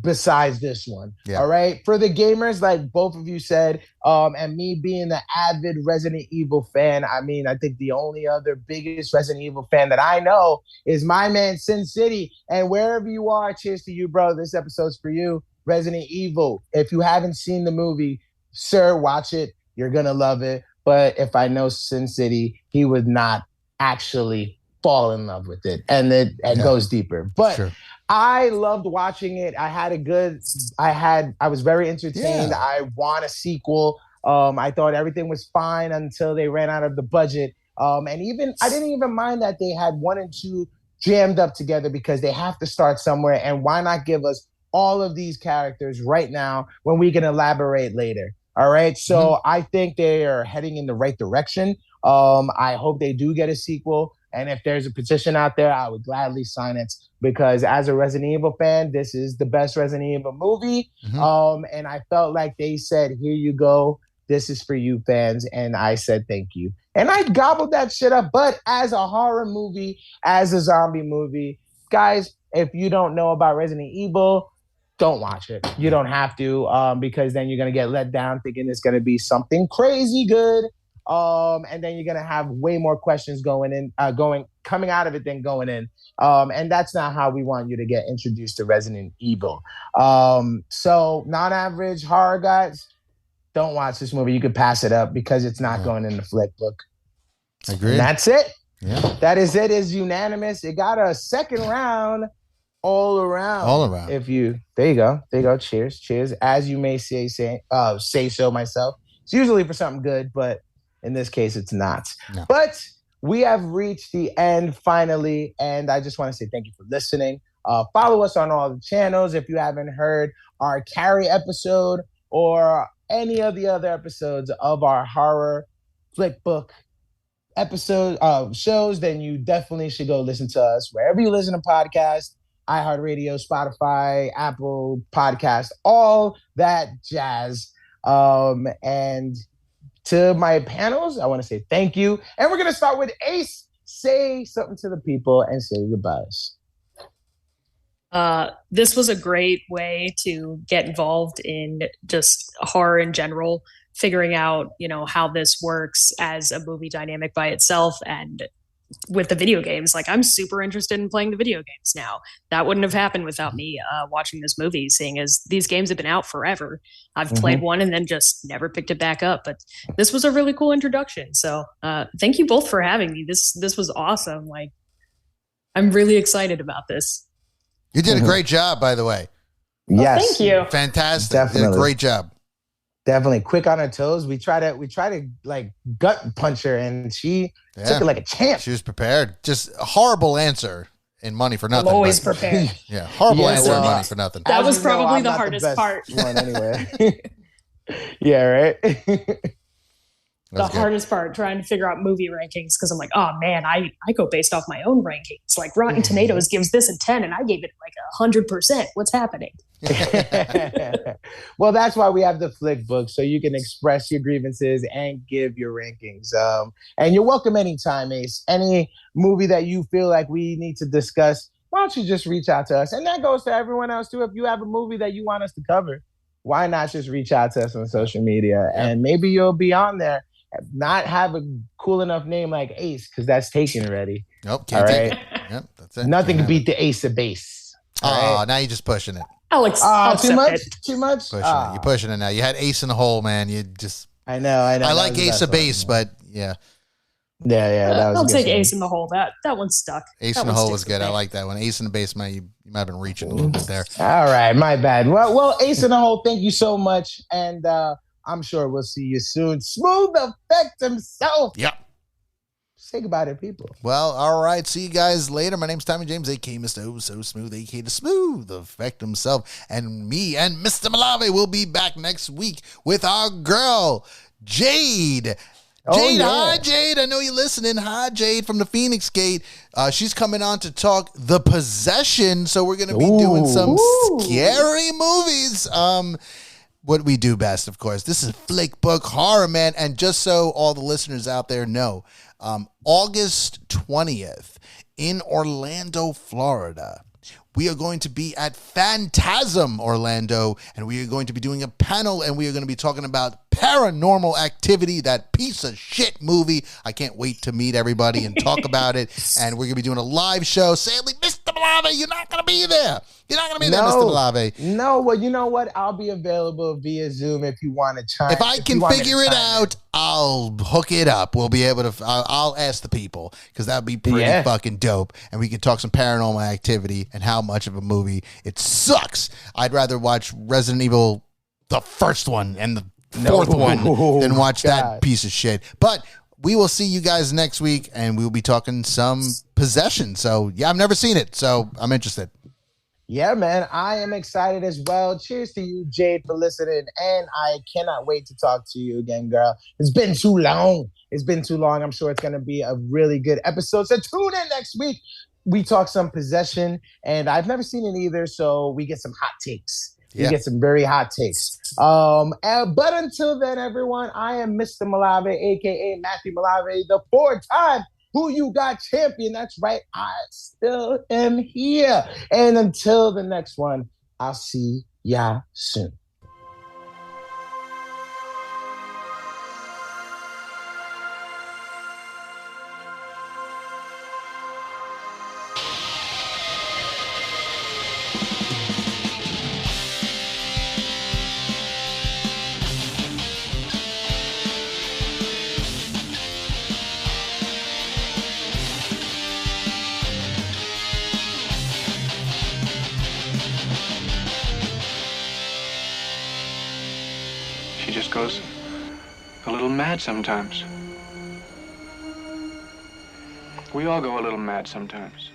C: besides this one. Yeah. All right. For the gamers, like both of you said, and me being the avid Resident Evil fan, I mean, I think the only other biggest Resident Evil fan that I know is my man Sin City. And wherever you are, cheers to you, bro. This episode's for you. Resident Evil. If you haven't seen the movie, sir, watch it. You're gonna love it. But if I know Sin City, he would not actually fall in love with it. And it goes deeper. But sure. I loved watching it. I was very entertained. Yeah. I want a sequel. I thought everything was fine until they ran out of the budget. And even I didn't even mind that they had 1 and 2 jammed up together because they have to start somewhere. And why not give us all of these characters right now when we can elaborate later? All right. So I think they are heading in the right direction. I hope they do get a sequel. And if there's a petition out there, I would gladly sign it because as a Resident Evil fan, this is the best Resident Evil movie. And I felt like they said, here you go. This is for you fans. And I said, thank you. And I gobbled that shit up. But as a horror movie, as a zombie movie, guys, if you don't know about Resident Evil, don't watch it. You don't have to because then you're going to get let down thinking it's going to be something crazy good. And then you're gonna have way more questions coming out of it than going in. And that's not how we want you to get introduced to Resident Evil. So non-average horror guys, don't watch this movie. You could pass it up because it's not going in the flick book.
D: Agreed.
C: And that's it.
D: Yeah.
C: That is it. It's unanimous. It got a second round all around.
D: All around.
C: There you go. Cheers. As you may say so myself. It's usually for something good, but in this case, it's not. No. But we have reached the end finally, and I just want to say thank you for listening. Follow us on all the channels if you haven't heard our Carrie episode or any of the other episodes of our horror flick book episode shows, then you definitely should go listen to us wherever you listen to podcasts, iHeartRadio, Spotify, Apple Podcast, all that jazz. And to my panels, I want to say thank you. And we're going to start with Ace. Say something to the people and say goodbyes.
E: This was a great way to get involved in just horror in general, figuring out, how this works as a movie dynamic by itself and with the video games. Like, I'm super interested in playing the video games now. That wouldn't have happened without me watching this movie, seeing as these games have been out forever. I've played one and then just never picked it back up. But this was a really cool introduction. So thank you both for having me. This was awesome. Like, I'm really excited about this.
D: You did a great job, by the way.
C: Yes.
E: Thank you.
D: Fantastic.
C: Definitely.
D: You did a great job.
C: Definitely quick on her toes. We try to like gut punch her, and she took it like a champ.
D: She was prepared. Just a horrible answer in Money for Nothing.
E: I'm always prepared.
D: Yeah, horrible answer in Money for Nothing.
E: That was probably the hardest part.
C: One anyway. Yeah, right.
E: The hardest part, trying to figure out movie rankings, because I'm like, oh man, I go based off my own rankings. Like Rotten Tomatoes gives this a 10 and I gave it like 100%. What's happening?
C: Well, that's why we have the flick book, so you can express your grievances and give your rankings. And you're welcome anytime, Ace. Any movie that you feel like we need to discuss, why don't you just reach out to us? And that goes to everyone else too. If you have a movie that you want us to cover, why not just reach out to us on social media? And maybe you'll be on there. Not have a cool enough name like Ace, because that's taken already.
D: Nope, can't take it. Yep, that's it.
C: Nothing can beat the Ace of Base.
D: Oh, now you're just pushing it.
E: Alex,
C: too much? Too much?
D: Pushing it. You're pushing it now. You had Ace in the hole, man. You just...
C: I know.
D: I like Ace of Base, but yeah.
C: Yeah. That was
E: I'll take Ace in the Hole. That one stuck.
D: Ace in the Hole was good. I like that one. Ace in the Base, man, you might have been reaching a little bit there.
C: All right, my bad. Well, Ace in the Hole, thank you so much. And I'm sure we'll see you soon. Smooth Effect himself.
D: Yep.
C: Say goodbye to people.
D: Well, all right. See you guys later. My name's Tommy James, a.k.a. Mr. Oh So Smooth, a.k.a. the Smooth Effect himself. And me and Mista Malave will be back next week with our girl, Jade. Jade, hi, Jade. I know you're listening. Hi, Jade from the Phoenix Gate. She's coming on to talk The Possession, so we're going to be doing some scary movies. What we do best, of course. This is Flickbook Horror, man. And just so all the listeners out there know, August 20th in Orlando, Florida, we are going to be at Phantasm Orlando, and we are going to be doing a panel, and we are going to be talking about Paranormal Activity, that piece of shit movie. I can't wait to meet everybody and talk about it, and we're going to be doing a live show. Sadly, Mista Malave, you're not going to be there. You're not going to be there, Mista Malave.
C: No, well, you know what? I'll be available via Zoom if you want to chime.
D: If I can figure it out, I'll hook it up. We'll be able to, I'll ask the people, because that would be pretty fucking dope, and we can talk some Paranormal Activity and how much of a movie it sucks. I'd rather watch Resident Evil, the first one, and the fourth one than watch that piece of shit. But we will see you guys next week, and we'll be talking some Possession. So, yeah, I've never seen it, so I'm interested.
C: Yeah, man, I am excited as well. Cheers to you, Jade, for listening, and I cannot wait to talk to you again, girl. It's been too long. I'm sure it's going to be a really good episode. So tune in next week. We talk some Possession, and I've never seen it either, so we get some hot takes. You get some very hot takes. But until then, everyone, I am Mista Malave, a.k.a. Matthew Malave, the 4-time Who You Got champion. That's right. I still am here. And until the next one, I'll see y'all soon.
F: She just goes a little mad sometimes. We all go a little mad sometimes.